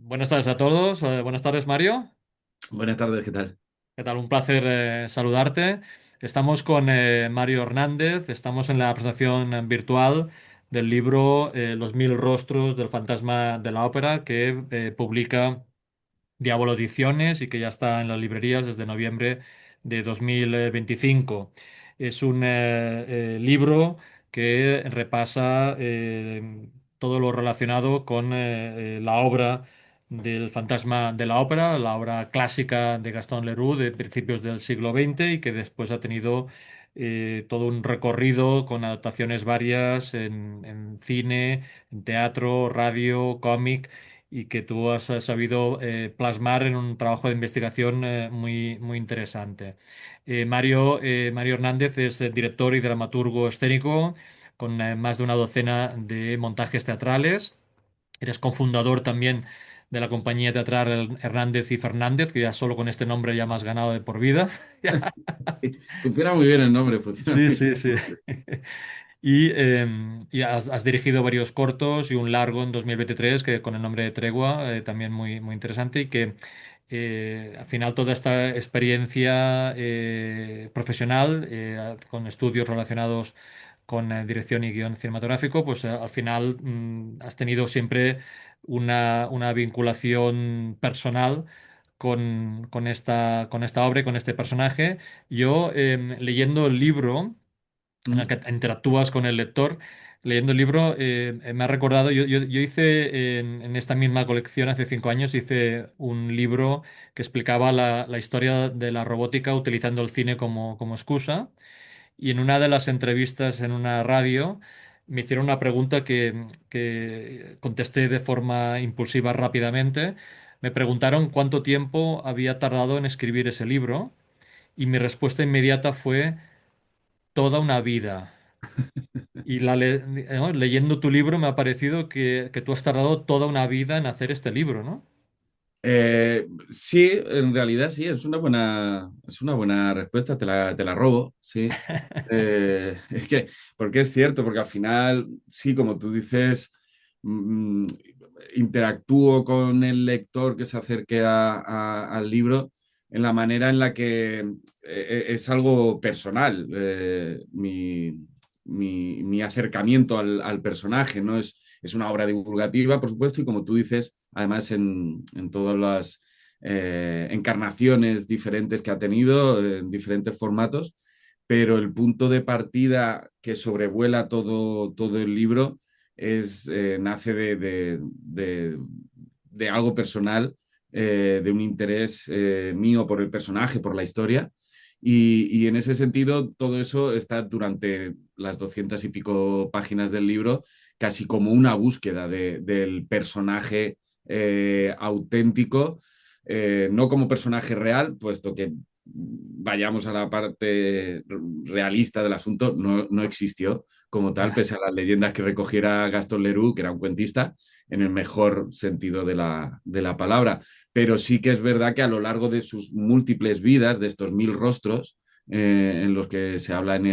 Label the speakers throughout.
Speaker 1: Buenas tardes a todos. Buenas tardes, Mario.
Speaker 2: Buenas tardes, ¿qué tal?
Speaker 1: ¿Qué tal? Un placer saludarte. Estamos con Mario Hernández. Estamos en la presentación virtual del libro Los mil rostros del fantasma de la ópera que publica Diablo Ediciones y que ya está en las librerías desde noviembre de 2025. Es un libro que repasa todo lo relacionado con la obra del fantasma de la ópera, la obra clásica de Gaston Leroux de principios del siglo XX y que después ha tenido todo un recorrido con adaptaciones varias en cine, en teatro, radio, cómic y que tú has sabido plasmar en un trabajo de investigación muy interesante. Mario Hernández es director y dramaturgo escénico con más de una docena de montajes teatrales. Eres cofundador también de la compañía teatral Hernández y Fernández, que ya solo con este nombre ya me has ganado de por vida.
Speaker 2: Sí, funciona muy bien el nombre, funciona
Speaker 1: Sí,
Speaker 2: muy
Speaker 1: sí,
Speaker 2: bien
Speaker 1: sí.
Speaker 2: el nombre.
Speaker 1: Y has dirigido varios cortos y un largo en 2023 que con el nombre de Tregua, también muy interesante y que al final toda esta experiencia profesional con estudios relacionados con dirección y guión cinematográfico, pues al final has tenido siempre una vinculación personal con esta obra y con este personaje. Yo leyendo el libro en el
Speaker 2: Mm,
Speaker 1: que interactúas con el lector. Leyendo el libro, me ha recordado, yo hice en esta misma colección hace 5 años, hice un libro que explicaba la historia de la robótica utilizando el cine como excusa. Y en una de las entrevistas en una radio me hicieron una pregunta que contesté de forma impulsiva rápidamente. Me preguntaron cuánto tiempo había tardado en escribir ese libro y mi respuesta inmediata fue toda una vida. Y ¿no? Leyendo tu libro me ha parecido que tú has tardado toda una vida en hacer este libro, ¿no?
Speaker 2: sí, en realidad sí, es una buena respuesta, te la robo, sí. Es que, porque es cierto, porque al final, sí, como tú dices, mm, interactúo con el lector que se acerque al libro en la manera en la que es algo personal, mi acercamiento al personaje, ¿no? Es una obra divulgativa, por supuesto, y como tú dices, además en todas las encarnaciones diferentes que ha tenido, en diferentes formatos, pero el punto de partida que sobrevuela todo el libro nace de algo personal, de un interés mío por el personaje, por la historia. Y en ese sentido, todo eso está durante las 200 y pico páginas del libro, casi como una búsqueda del personaje auténtico, no como personaje real, puesto que vayamos a la parte realista del asunto, no existió como tal,
Speaker 1: Ya.
Speaker 2: pese a las leyendas que recogiera Gaston Leroux, que era un cuentista, en el mejor sentido de la palabra. Pero sí que es verdad que a lo largo de sus múltiples vidas, de estos mil rostros en los que se habla en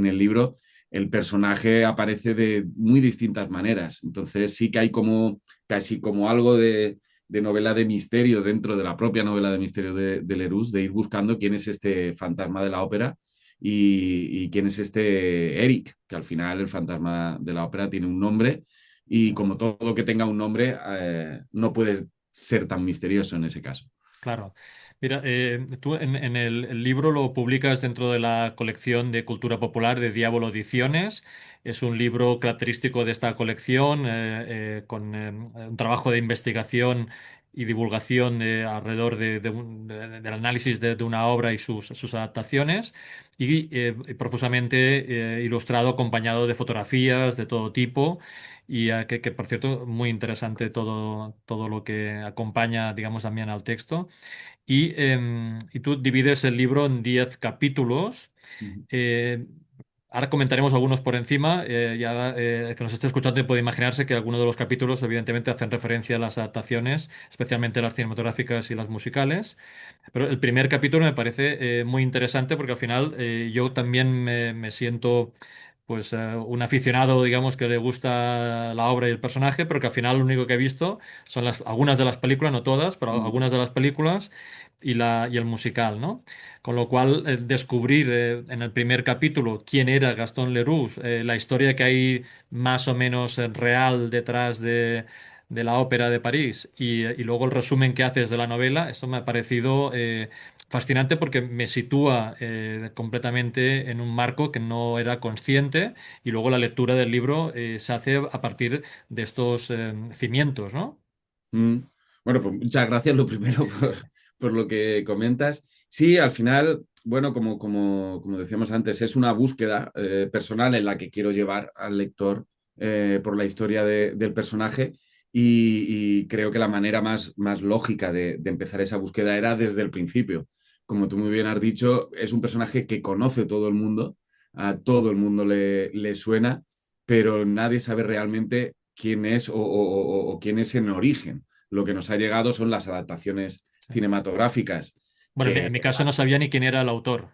Speaker 2: el libro, el personaje aparece de muy distintas maneras. Entonces sí que hay como casi como algo de novela de misterio dentro de la propia novela de misterio de Leroux, de ir buscando quién es este fantasma de la ópera y quién es este Eric, que al final el fantasma de la ópera tiene un nombre y como todo que tenga un nombre, no puede ser tan misterioso en ese caso.
Speaker 1: Claro. Mira, tú en el libro lo publicas dentro de la colección de cultura popular de Diablo Ediciones. Es un libro característico de esta colección, con un trabajo de investigación y divulgación alrededor del análisis de una obra y sus adaptaciones, y profusamente ilustrado, acompañado de fotografías de todo tipo. Y por cierto, muy interesante todo lo que acompaña, digamos, también al texto. Y tú divides el libro en 10 capítulos. Eh, Ahora comentaremos algunos por encima. Ya el que nos esté escuchando puede imaginarse que algunos de los capítulos evidentemente hacen referencia a las adaptaciones, especialmente las cinematográficas y las musicales. Pero el primer capítulo me parece muy interesante porque al final yo también me siento pues un aficionado, digamos, que le gusta la obra y el personaje, pero que al final lo único que he visto son algunas de las películas, no todas, pero
Speaker 2: Mm,
Speaker 1: algunas de las películas y el musical, ¿no? Con lo cual, descubrir en el primer capítulo quién era Gastón Leroux, la historia que hay más o menos real detrás de la ópera de París y luego el resumen que haces de la novela, esto me ha parecido fascinante porque me sitúa completamente en un marco que no era consciente y luego la lectura del libro se hace a partir de estos cimientos, ¿no?
Speaker 2: mm. Bueno, pues muchas gracias lo primero por lo que comentas. Sí, al final, bueno, como decíamos antes, es una búsqueda personal en la que quiero llevar al lector por la historia del personaje y creo que la manera más lógica de empezar esa búsqueda era desde el principio. Como tú muy bien has dicho, es un personaje que conoce todo el mundo, a todo el mundo le suena, pero nadie sabe realmente quién es o quién es en origen. Lo que nos ha llegado son las adaptaciones
Speaker 1: Sí.
Speaker 2: cinematográficas,
Speaker 1: Bueno, en
Speaker 2: que,
Speaker 1: mi caso no sabía ni quién era el autor.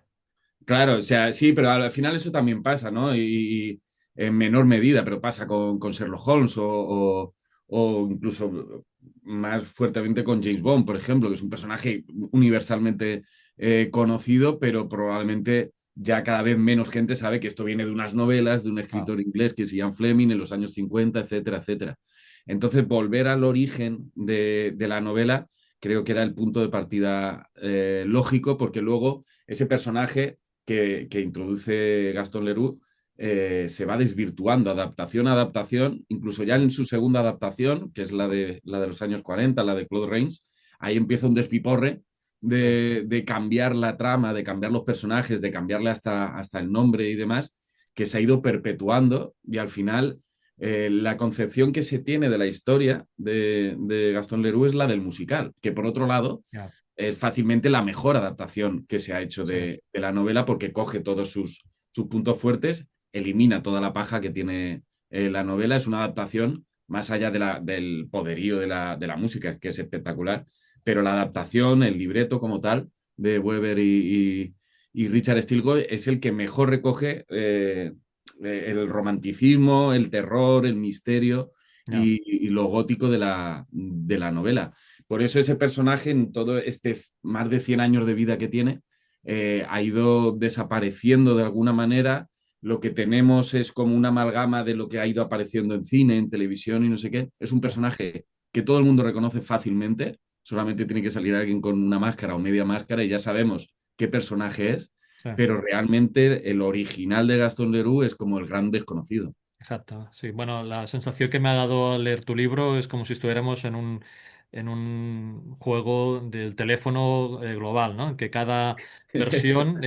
Speaker 2: claro, o sea, sí, pero al final eso también pasa, ¿no? Y en menor medida, pero pasa con Sherlock Holmes o incluso más fuertemente con James Bond, por ejemplo, que es un personaje universalmente conocido, pero probablemente ya cada vez menos gente sabe que esto viene de unas novelas de un
Speaker 1: Ah,
Speaker 2: escritor inglés que es Ian Fleming en los años 50, etcétera, etcétera. Entonces, volver al origen de la novela creo que era el punto de partida lógico, porque luego ese personaje que introduce Gaston Leroux se va desvirtuando adaptación a adaptación, incluso ya en su segunda adaptación, que es la de los años 40, la de Claude Rains, ahí empieza un despiporre
Speaker 1: sí,
Speaker 2: de cambiar la trama, de cambiar los personajes, de cambiarle hasta el nombre y demás, que se ha ido perpetuando y al final la concepción que se tiene de la historia de Gastón Leroux es la del musical, que por otro lado
Speaker 1: ya,
Speaker 2: es fácilmente la mejor adaptación que se ha hecho
Speaker 1: sí,
Speaker 2: de la novela porque coge todos sus puntos fuertes, elimina toda la paja que tiene la novela. Es una adaptación más allá del poderío de la música, que es espectacular, pero la adaptación, el libreto como tal, de Weber y Richard Stilgoe es el que mejor recoge el romanticismo, el terror, el misterio
Speaker 1: ya.
Speaker 2: y lo gótico de la novela. Por eso ese personaje, en todo este más de 100 años de vida que tiene, ha ido desapareciendo de alguna manera. Lo que tenemos es como una amalgama de lo que ha ido apareciendo en cine, en televisión y no sé qué. Es un
Speaker 1: Sí,
Speaker 2: personaje que todo el mundo reconoce fácilmente, solamente tiene que salir alguien con una máscara o media máscara y ya sabemos qué personaje es,
Speaker 1: sí.
Speaker 2: pero realmente el original de Gaston Leroux es como el gran desconocido.
Speaker 1: Exacto, sí. Bueno, la sensación que me ha dado al leer tu libro es como si estuviéramos en un juego del teléfono global, ¿no? En que cada versión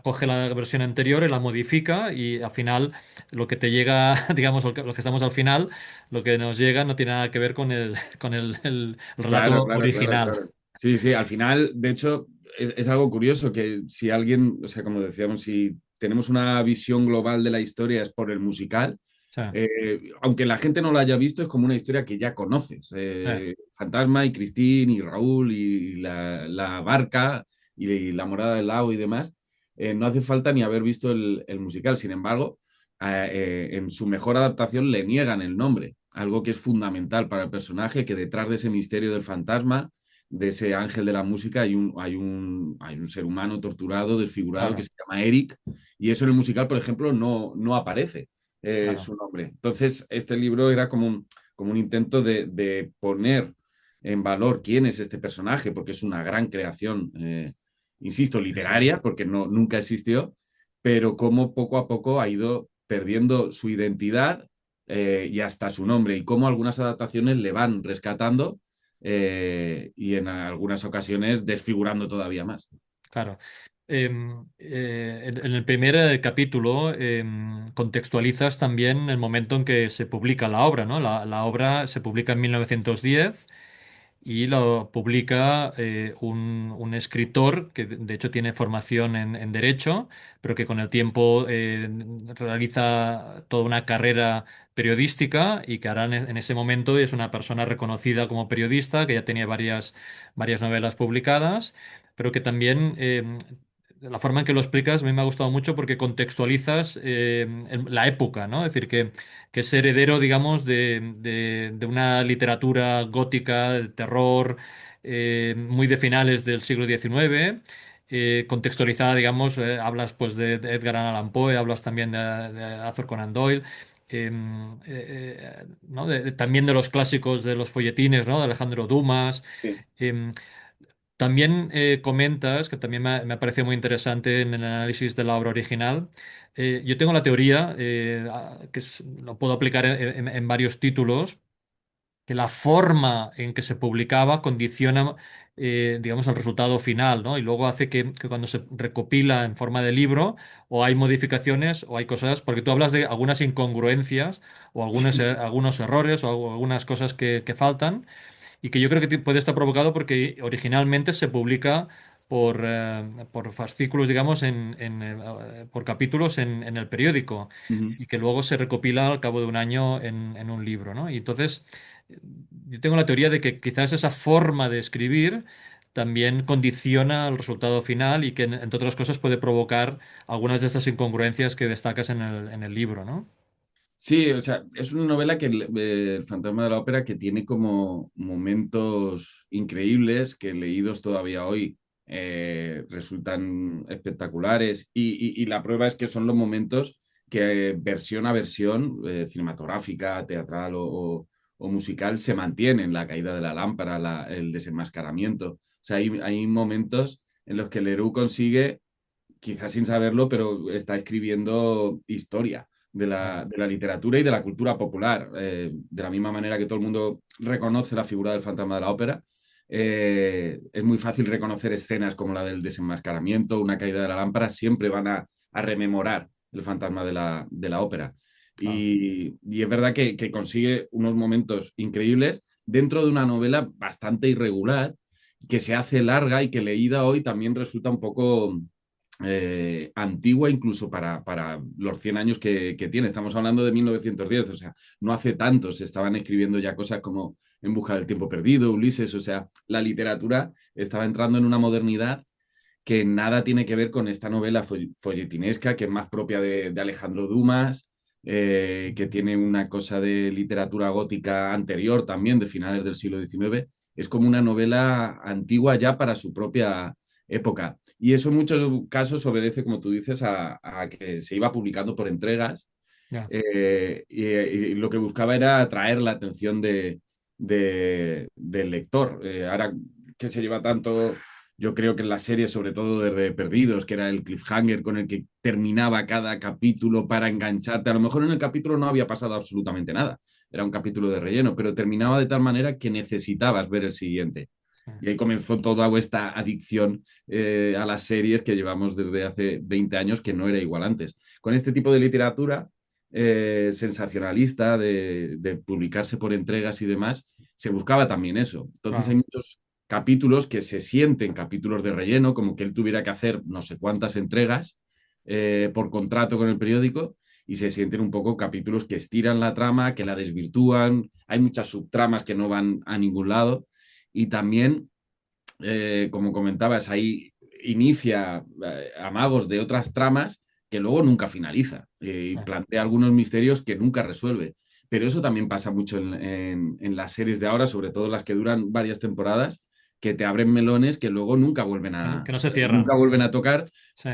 Speaker 1: coge la versión anterior y la modifica y al final lo que te llega, digamos, lo que estamos al final, lo que nos llega no tiene nada que ver con el
Speaker 2: Claro,
Speaker 1: relato
Speaker 2: claro, claro,
Speaker 1: original.
Speaker 2: claro. Sí, sí, al final, de hecho, es algo curioso que si alguien, o sea, como decíamos, si tenemos una visión global de la historia es por el musical,
Speaker 1: Sí,
Speaker 2: aunque la gente no la haya visto, es como una historia que ya conoces.
Speaker 1: sí,
Speaker 2: Fantasma y Christine y Raúl y la barca y la morada del lago y demás, no hace falta ni haber visto el musical. Sin embargo, en su mejor adaptación le niegan el nombre, algo que es fundamental para el personaje, que detrás de ese misterio del fantasma, de ese ángel de la música, hay un ser humano torturado, desfigurado, que
Speaker 1: claro,
Speaker 2: se llama Eric, y eso en el musical, por ejemplo, no aparece
Speaker 1: claro.
Speaker 2: su nombre. Entonces, este libro era como un intento de poner en valor quién es este personaje, porque es una gran creación, insisto,
Speaker 1: Sí, sí.
Speaker 2: literaria, porque nunca existió, pero cómo poco a poco ha ido perdiendo su identidad y hasta su nombre, y cómo algunas adaptaciones le van rescatando y en algunas ocasiones desfigurando todavía más.
Speaker 1: Claro. En el primer capítulo contextualizas también el momento en que se publica la obra, ¿no? La obra se publica en 1910 y lo publica un escritor que de hecho tiene formación en Derecho, pero que con el tiempo realiza toda una carrera periodística y que ahora en ese momento es una persona reconocida como periodista, que ya tenía varias novelas publicadas, pero que también la forma en que lo explicas a mí me ha gustado mucho porque contextualizas la época, ¿no? Es decir, que es heredero, digamos, de una literatura gótica, de terror, muy de finales del siglo XIX, contextualizada, digamos, hablas pues de Edgar Allan Poe, hablas también de Arthur Conan Doyle. ¿No? También de los clásicos de los folletines, ¿no? De Alejandro Dumas.
Speaker 2: Sí.
Speaker 1: em, También comentas, que también me ha parecido muy interesante en el análisis de la obra original. Yo tengo la teoría, lo puedo aplicar en varios títulos, que la forma en que se publicaba condiciona, digamos, el resultado final, ¿no? Y luego hace que cuando se recopila en forma de libro, o hay modificaciones o hay cosas, porque tú hablas de algunas incongruencias o
Speaker 2: Sí.
Speaker 1: algunos errores o algunas cosas que faltan. Y que yo creo que puede estar provocado porque originalmente se publica por fascículos, digamos, por capítulos en el periódico
Speaker 2: Ujú.
Speaker 1: y que luego se recopila al cabo de un año en un libro, ¿no? Y entonces, eh, yo tengo la teoría de que quizás esa forma de escribir también condiciona el resultado final y que, entre otras cosas, puede provocar algunas de estas incongruencias que destacas en el libro, ¿no?
Speaker 2: Sí, o sea, es una novela que el Fantasma de la Ópera que tiene como momentos increíbles que leídos todavía hoy resultan espectaculares y la prueba es que son los momentos que versión a versión, cinematográfica, teatral o musical, se mantienen. La caída de la lámpara, el desenmascaramiento. O sea, hay momentos en los que Leroux consigue quizás sin saberlo, pero está escribiendo historia
Speaker 1: Ah,
Speaker 2: de la literatura y de la cultura popular. De la misma manera que todo el mundo reconoce la figura del fantasma de la ópera, es muy fácil reconocer escenas como la del desenmascaramiento, una caída de la lámpara, siempre van a rememorar el fantasma de la ópera.
Speaker 1: claro.
Speaker 2: Y es verdad que consigue unos momentos increíbles dentro de una novela bastante irregular, que se hace larga y que leída hoy también resulta un poco antigua incluso para los 100 años que tiene. Estamos hablando de 1910, o sea, no hace tanto se estaban escribiendo ya cosas como En busca del tiempo perdido, Ulises, o sea, la literatura estaba entrando en una modernidad que nada tiene que ver con esta novela folletinesca, que es más propia de Alejandro Dumas, que tiene una cosa de literatura gótica anterior también, de finales del siglo XIX. Es como una novela antigua ya para su propia época. Y eso en muchos casos obedece, como tú dices, a que se iba publicando por entregas
Speaker 1: Ya.
Speaker 2: y lo que buscaba era atraer la atención del lector. Ahora que se lleva tanto, yo creo que en la serie, sobre todo desde Perdidos, que era el cliffhanger con el que terminaba cada capítulo para engancharte. A lo mejor en el capítulo no había pasado absolutamente nada, era un capítulo de relleno, pero terminaba de tal manera que necesitabas ver el siguiente. Y ahí comenzó toda esta adicción a las series que llevamos desde hace 20 años, que no era igual antes. Con este tipo de literatura sensacionalista de publicarse por entregas y demás, se buscaba también eso. Entonces hay
Speaker 1: Claro.
Speaker 2: muchos capítulos que se sienten capítulos de relleno, como que él tuviera que hacer no sé cuántas entregas por contrato con el periódico y se sienten un poco capítulos que estiran la trama, que la desvirtúan, hay muchas subtramas que no van a ningún lado y también, como comentabas, ahí inicia amagos de otras tramas que luego nunca finaliza y
Speaker 1: Ah.
Speaker 2: plantea algunos misterios que nunca resuelve. Pero eso también pasa mucho en las series de ahora, sobre todo las que duran varias temporadas, que te abren melones que luego
Speaker 1: Que no se
Speaker 2: nunca
Speaker 1: cierran.
Speaker 2: vuelven a tocar,
Speaker 1: Sí.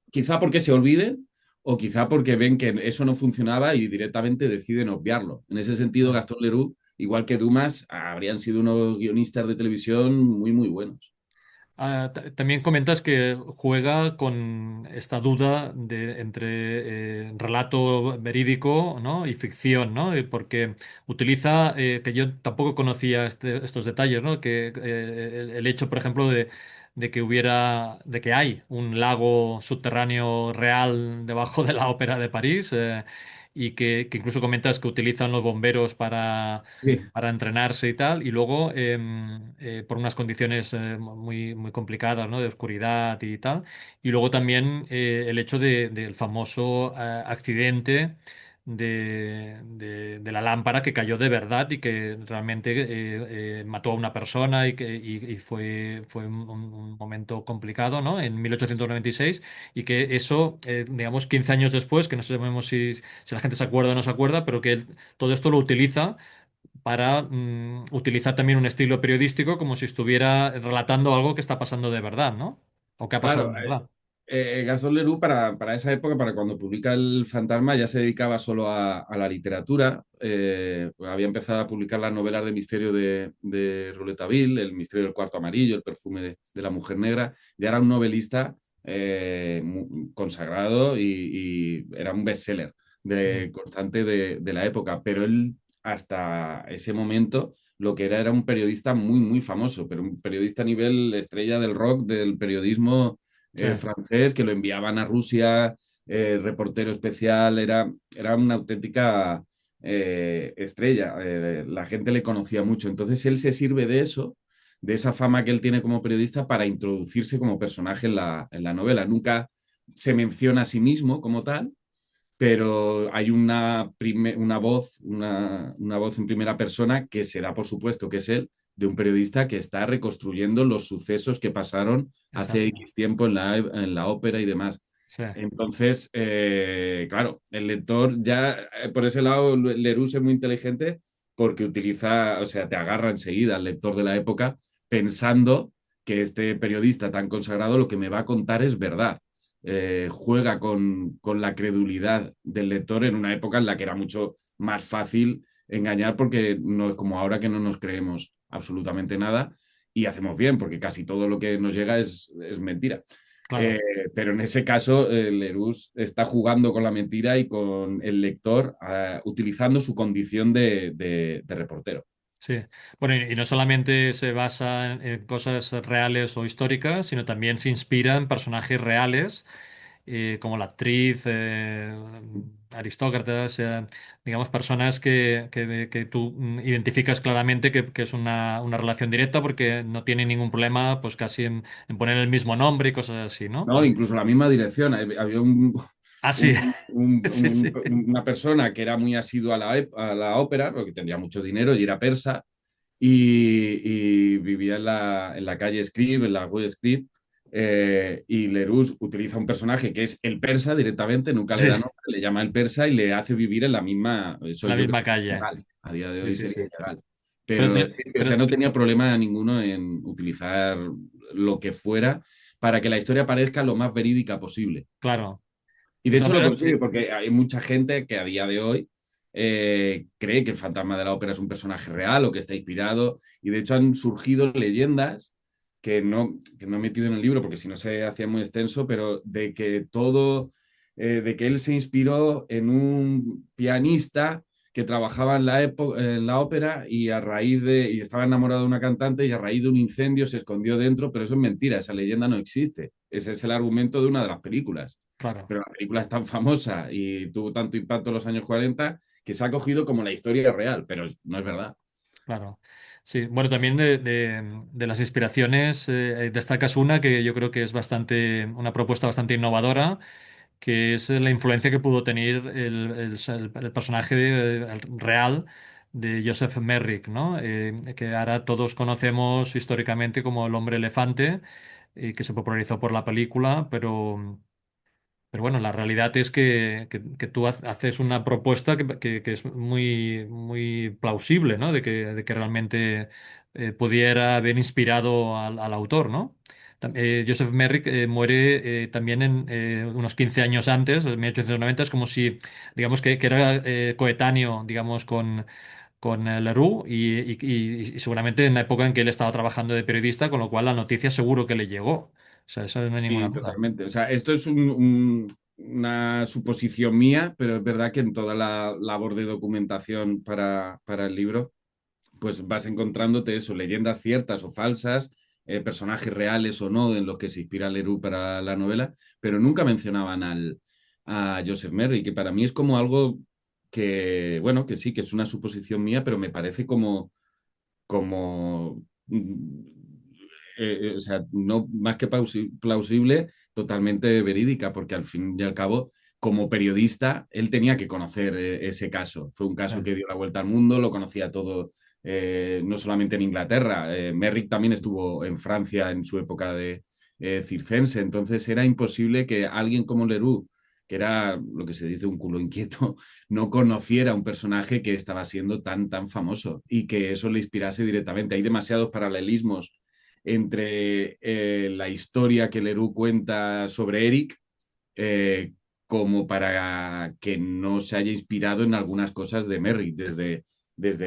Speaker 2: quizá porque se olviden o quizá porque ven que eso no funcionaba y directamente deciden obviarlo. En ese sentido,
Speaker 1: Ah.
Speaker 2: Gastón Leroux, igual que Dumas, habrían sido unos guionistas de televisión muy, muy buenos.
Speaker 1: También comentas que juega con esta duda entre relato verídico, ¿no? Y ficción, ¿no? Porque utiliza, que yo tampoco conocía estos detalles, ¿no? Que el hecho, por ejemplo, de que hay un lago subterráneo real debajo de la Ópera de París, y que incluso comentas que utilizan los bomberos
Speaker 2: Sí,
Speaker 1: para entrenarse y tal, y luego por unas condiciones muy, muy complicadas, ¿no? De oscuridad y tal. Y luego también el hecho del famoso accidente de la lámpara que cayó de verdad y que realmente mató a una persona y fue un momento complicado, ¿no? En 1896 y que eso, digamos, 15 años después, que no sabemos si la gente se acuerda o no se acuerda, pero que él todo esto lo utiliza para utilizar también un estilo periodístico como si estuviera relatando algo que está pasando de verdad, ¿no? O que ha pasado
Speaker 2: Claro,
Speaker 1: de verdad.
Speaker 2: Gaston Leroux para esa época, para cuando publica El Fantasma, ya se dedicaba solo a la literatura. Pues había empezado a publicar las novelas de misterio de Rouletabille, El misterio del cuarto amarillo, El perfume de la mujer negra. Ya era un novelista consagrado y era un bestseller
Speaker 1: Mm.
Speaker 2: constante de la época. Pero él, hasta ese momento, lo que era un periodista muy, muy famoso, pero un periodista a nivel estrella del rock, del periodismo
Speaker 1: Sí,
Speaker 2: francés, que lo enviaban a Rusia, reportero especial, era una auténtica estrella. La gente le conocía mucho. Entonces él se sirve de eso, de esa fama que él tiene como periodista, para introducirse como personaje en la novela. Nunca se menciona a sí mismo como tal, pero hay una voz en primera persona que se da por supuesto que es él, de un periodista que está reconstruyendo los sucesos que pasaron hace
Speaker 1: exacto.
Speaker 2: X tiempo en la ópera y demás.
Speaker 1: Sí,
Speaker 2: Entonces, claro, el lector ya, por ese lado, Leroux es muy inteligente porque utiliza, o sea, te agarra enseguida al lector de la época pensando que este periodista tan consagrado lo que me va a contar es verdad. Juega con la credulidad del lector en una época en la que era mucho más fácil engañar porque no es como ahora que no nos creemos absolutamente nada y hacemos bien porque casi todo lo que nos llega es mentira. Eh,
Speaker 1: claro.
Speaker 2: pero en ese caso, Leroux está jugando con la mentira y con el lector, utilizando su condición de reportero.
Speaker 1: Sí. Bueno, y no solamente se basa en cosas reales o históricas, sino también se inspira en personajes reales, como la actriz, aristócratas, digamos, personas que tú identificas claramente que es una relación directa porque no tienen ningún problema, pues casi en poner el mismo nombre y cosas así, ¿no?
Speaker 2: ¿No? Incluso la misma dirección. Había
Speaker 1: Ah, sí, sí, sí.
Speaker 2: una persona que era muy asidua a la ópera, porque tendría mucho dinero y era persa, y vivía en la calle Scribe, en la rue Scribe, y Leroux utiliza un personaje que es el persa directamente, nunca le
Speaker 1: Sí,
Speaker 2: da
Speaker 1: en
Speaker 2: nombre, le llama el persa y le hace vivir en la misma, eso
Speaker 1: la
Speaker 2: yo creo
Speaker 1: misma
Speaker 2: que es
Speaker 1: calle.
Speaker 2: ilegal, a día de
Speaker 1: Sí,
Speaker 2: hoy
Speaker 1: sí,
Speaker 2: sería
Speaker 1: sí.
Speaker 2: ilegal.
Speaker 1: Pero,
Speaker 2: Pero sí, sí, o sea,
Speaker 1: pero
Speaker 2: no tenía problema ninguno en utilizar lo que fuera para que la historia parezca lo más verídica posible.
Speaker 1: claro.
Speaker 2: Y
Speaker 1: De
Speaker 2: de
Speaker 1: todas
Speaker 2: hecho lo
Speaker 1: maneras,
Speaker 2: consigue porque hay mucha gente que a día de hoy cree que el fantasma de la ópera es un personaje real o que está inspirado. Y de hecho han surgido leyendas que no he metido en el libro porque si no se hacía muy extenso, pero de que él se inspiró en un pianista que trabajaba en la ópera y estaba enamorado de una cantante y a raíz de un incendio se escondió dentro, pero eso es mentira, esa leyenda no existe. Ese es el argumento de una de las películas.
Speaker 1: claro.
Speaker 2: Pero la película es tan famosa y tuvo tanto impacto en los años 40 que se ha cogido como la historia real, pero no es verdad.
Speaker 1: Claro. Sí, bueno, también de las inspiraciones destacas una que yo creo que es una propuesta bastante innovadora, que es la influencia que pudo tener el personaje real de Joseph Merrick, ¿no? Que ahora todos conocemos históricamente como el hombre elefante, que se popularizó por la película, pero bueno, la realidad es que tú haces una propuesta que es muy, muy plausible, ¿no? De que realmente pudiera haber inspirado al autor, ¿no? Joseph Merrick muere también en unos 15 años antes, en 1890, es como si, digamos, que era coetáneo, digamos, con Leroux y seguramente en la época en que él estaba trabajando de periodista, con lo cual la noticia seguro que le llegó. O sea, eso no hay ninguna
Speaker 2: Sí,
Speaker 1: duda.
Speaker 2: totalmente. O sea, esto es una suposición mía, pero es verdad que en toda la labor de documentación para el libro, pues vas encontrándote eso, leyendas ciertas o falsas, personajes reales o no en los que se inspira Leroux para la novela, pero nunca mencionaban a Joseph Merry, que para mí es como algo que, bueno, que sí, que es una suposición mía, pero me parece como o sea, no más que plausible, totalmente verídica, porque al fin y al cabo como periodista, él tenía que conocer ese caso. Fue un caso que dio la vuelta al mundo, lo conocía todo, no solamente en Inglaterra. Merrick también estuvo en Francia en su época de circense, entonces era imposible que alguien como Leroux, que era lo que se dice un culo inquieto, no conociera un personaje que estaba siendo tan famoso y que eso le inspirase directamente. Hay demasiados paralelismos entre la historia que Leroux cuenta sobre Eric, eh, como para que no se haya inspirado en algunas cosas de Merrick, desde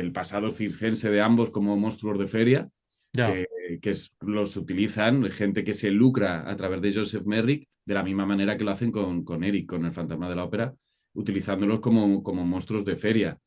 Speaker 2: el pasado circense de ambos como monstruos de feria,
Speaker 1: Ya,
Speaker 2: que, los utilizan, gente que se lucra a través de Joseph Merrick, de la misma manera que lo hacen con Eric, con el fantasma de la ópera, utilizándolos como monstruos de feria.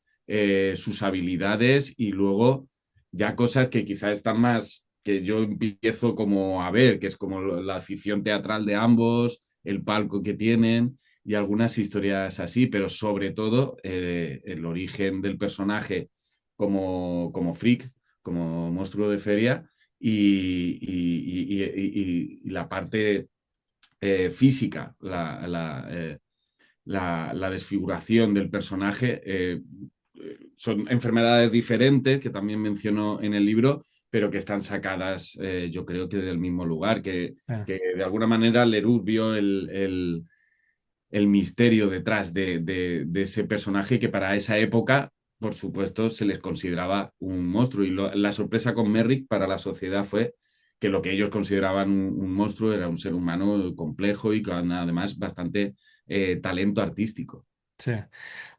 Speaker 2: Sus habilidades y luego ya cosas que quizás están más, que yo empiezo como a ver, que es como la afición teatral de ambos, el palco que tienen y algunas historias así, pero sobre todo el origen del personaje como freak, como monstruo de feria y la parte física, la desfiguración del personaje. Son enfermedades diferentes que también menciono en el libro, pero que están sacadas, yo creo que del mismo lugar,
Speaker 1: eh,
Speaker 2: que de alguna manera Leroux vio el misterio detrás de ese personaje que para esa época, por supuesto, se les consideraba un monstruo. Y la sorpresa con Merrick para la sociedad fue que lo que ellos consideraban un monstruo era un ser humano complejo y con además bastante talento artístico.
Speaker 1: sí.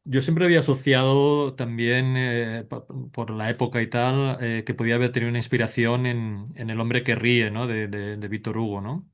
Speaker 1: Yo siempre había asociado también, por la época y tal, que podía haber tenido una inspiración en El hombre que ríe, ¿no? De Víctor Hugo, ¿no?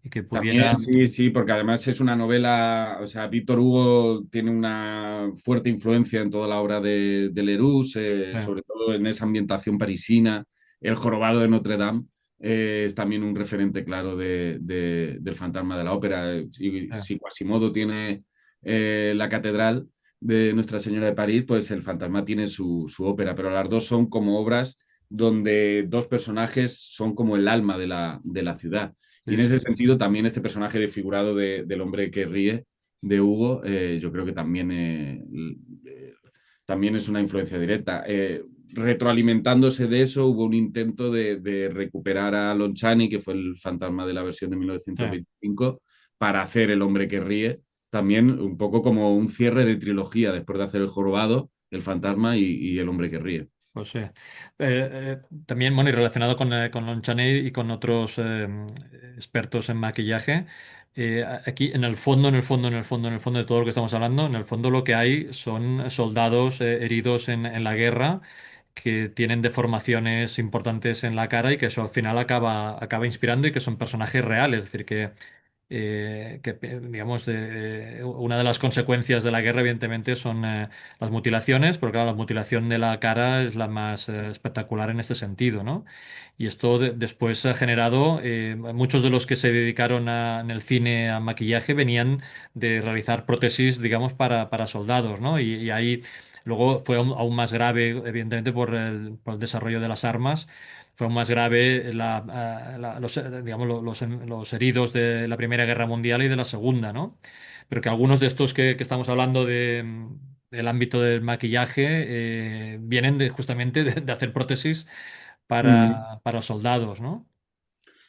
Speaker 1: Y que pudiera...
Speaker 2: También, sí, sí, porque además es una novela, o sea, Víctor Hugo tiene una fuerte influencia en toda la obra de Leroux, sobre todo en esa ambientación parisina. El jorobado de Notre Dame es también un referente claro del fantasma de la ópera. Si Quasimodo tiene la catedral de Nuestra Señora de París, pues el fantasma tiene su ópera, pero las dos son como obras donde dos personajes son como el alma de la ciudad. Y
Speaker 1: Sí,
Speaker 2: en
Speaker 1: sí,
Speaker 2: ese
Speaker 1: sí, sí.
Speaker 2: sentido, también este personaje desfigurado del hombre que ríe de Hugo, yo creo que también es una influencia directa. Retroalimentándose de eso, hubo un intento de recuperar a Lon Chaney, que fue el fantasma de la versión de
Speaker 1: Sí.
Speaker 2: 1925, para hacer el hombre que ríe, también un poco como un cierre de trilogía, después de hacer el jorobado, el fantasma y el hombre que ríe.
Speaker 1: Pues sí. También, bueno, y relacionado con Lon Chaney y con otros expertos en maquillaje, aquí en el fondo, en el fondo, en el fondo, en el fondo de todo lo que estamos hablando, en el fondo lo que hay son soldados heridos en la guerra que tienen deformaciones importantes en la cara y que eso al final acaba inspirando y que son personajes reales. Es decir, digamos, una de las consecuencias de la guerra, evidentemente, son las mutilaciones, porque claro, la mutilación de la cara es la más espectacular en este sentido, ¿no? Y esto después ha generado, muchos de los que se dedicaron en el cine a maquillaje venían de realizar prótesis, digamos, para soldados, ¿no? Y ahí luego fue aún más grave, evidentemente, por el desarrollo de las armas. Fue aún más grave digamos, los heridos de la Primera Guerra Mundial y de la Segunda, ¿no? Pero que algunos de estos que estamos hablando del ámbito del maquillaje vienen justamente de hacer prótesis
Speaker 2: Mm.
Speaker 1: para soldados, ¿no?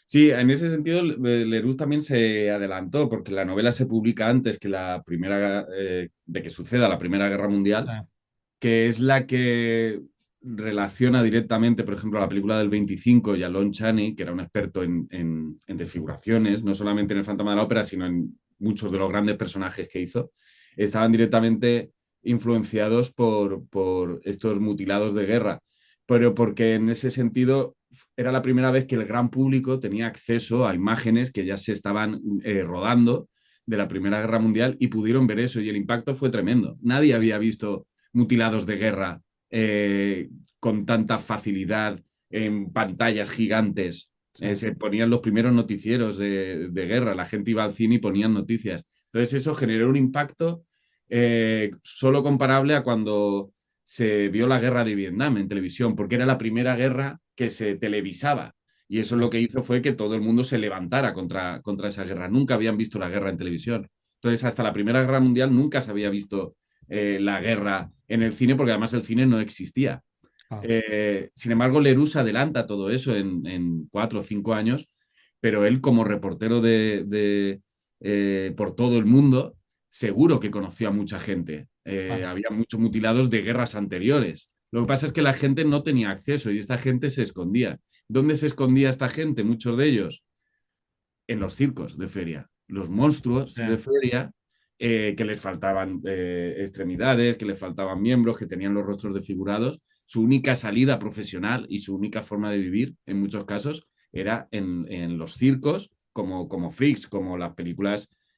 Speaker 2: Sí, en ese sentido, Leroux también se adelantó, porque la novela se publica antes que la primera, de que suceda la Primera Guerra
Speaker 1: Sí,
Speaker 2: Mundial, que es la que relaciona directamente, por ejemplo, a la película del 25 y a Lon Chaney, que era un experto en desfiguraciones, no solamente en El Fantasma de la Ópera, sino en muchos de los grandes personajes que hizo, estaban directamente influenciados por estos mutilados de guerra, pero porque en ese sentido era la primera vez que el gran público tenía acceso a imágenes que ya se estaban rodando de la Primera Guerra Mundial y pudieron ver eso y el impacto fue tremendo. Nadie había visto mutilados de guerra con tanta facilidad en pantallas gigantes.
Speaker 1: sí,
Speaker 2: Se ponían los primeros noticieros de guerra, la gente iba al cine y ponían noticias. Entonces eso generó un impacto solo comparable a cuando se vio la guerra de Vietnam en televisión, porque era la primera guerra que se televisaba. Y eso
Speaker 1: sí.
Speaker 2: lo que hizo fue que todo el mundo se levantara contra esa guerra. Nunca habían visto la guerra en televisión. Entonces, hasta la Primera Guerra Mundial nunca se había visto la guerra en el cine, porque además el cine no existía.
Speaker 1: Ah,
Speaker 2: Sin embargo, Leroux adelanta todo eso en 4 o 5 años, pero él como reportero por todo el mundo, seguro que conoció a mucha gente.
Speaker 1: claro.
Speaker 2: Había muchos mutilados de guerras anteriores. Lo que pasa es que la gente no tenía acceso y esta gente se escondía. ¿Dónde se escondía esta gente? Muchos de ellos en los circos de feria. Los monstruos
Speaker 1: Sí,
Speaker 2: de feria, que les faltaban extremidades, que les faltaban miembros, que tenían los rostros desfigurados. Su única salida profesional y su única forma de vivir, en muchos casos, era en los circos, como Freaks, como la película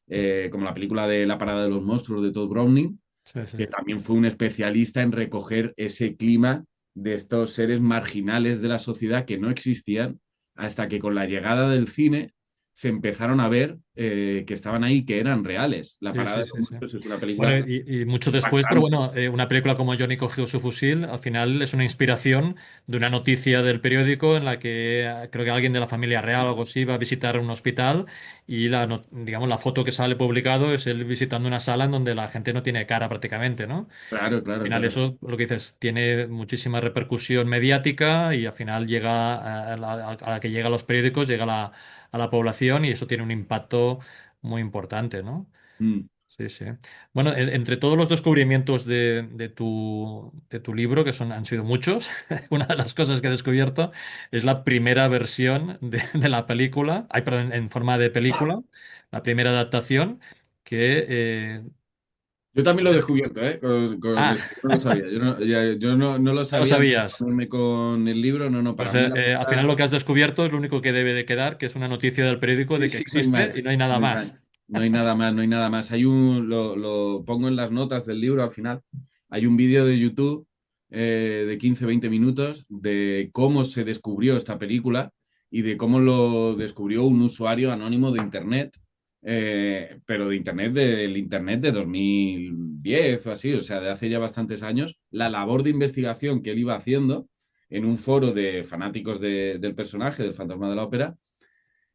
Speaker 2: de La parada de los monstruos de Todd Browning,
Speaker 1: sí, sí.
Speaker 2: que también fue un especialista en recoger ese clima de estos seres marginales de la sociedad que no existían hasta que con la llegada del cine se empezaron a ver que estaban ahí, que eran reales. La
Speaker 1: Sí,
Speaker 2: parada
Speaker 1: sí,
Speaker 2: de los
Speaker 1: sí, sí.
Speaker 2: monstruos es una
Speaker 1: Bueno,
Speaker 2: película
Speaker 1: y mucho después, pero
Speaker 2: impactante.
Speaker 1: bueno, una película como Johnny cogió su fusil, al final es una inspiración de una noticia del periódico en la que creo que alguien de la familia real o algo así va a visitar un hospital y digamos, la foto que sale publicado es él visitando una sala en donde la gente no tiene cara prácticamente, ¿no?
Speaker 2: Claro,
Speaker 1: Al
Speaker 2: claro,
Speaker 1: final
Speaker 2: claro.
Speaker 1: eso, lo que dices, tiene muchísima repercusión mediática y al final llega a la que llega a los periódicos, llega a la población y eso tiene un impacto muy importante, ¿no?
Speaker 2: Mm.
Speaker 1: Sí, sí. Bueno, entre todos los descubrimientos de tu libro, que han sido muchos, una de las cosas que he descubierto es la primera versión de la película, ay, perdón, en forma de película, la primera adaptación que...
Speaker 2: Yo también lo he descubierto, ¿eh?
Speaker 1: ah,
Speaker 2: Esto no lo sabía. Yo no lo
Speaker 1: no lo
Speaker 2: sabía antes de
Speaker 1: sabías.
Speaker 2: ponerme con el libro. No, no,
Speaker 1: Pues
Speaker 2: para mí la
Speaker 1: al final
Speaker 2: primera.
Speaker 1: lo que has descubierto es lo único que debe de quedar, que es una noticia del periódico de
Speaker 2: Sí,
Speaker 1: que
Speaker 2: sí, no hay
Speaker 1: existe y
Speaker 2: más.
Speaker 1: no hay nada
Speaker 2: No hay
Speaker 1: más.
Speaker 2: más. No hay nada más, no hay nada más. Lo pongo en las notas del libro al final. Hay un vídeo de YouTube de 15 o 20 minutos de cómo se descubrió esta película y de cómo lo descubrió un usuario anónimo de Internet, pero de Internet, del Internet de 2010 o así, o sea, de hace ya bastantes años, la labor de investigación que él iba haciendo en un foro de fanáticos del personaje, del fantasma de la ópera,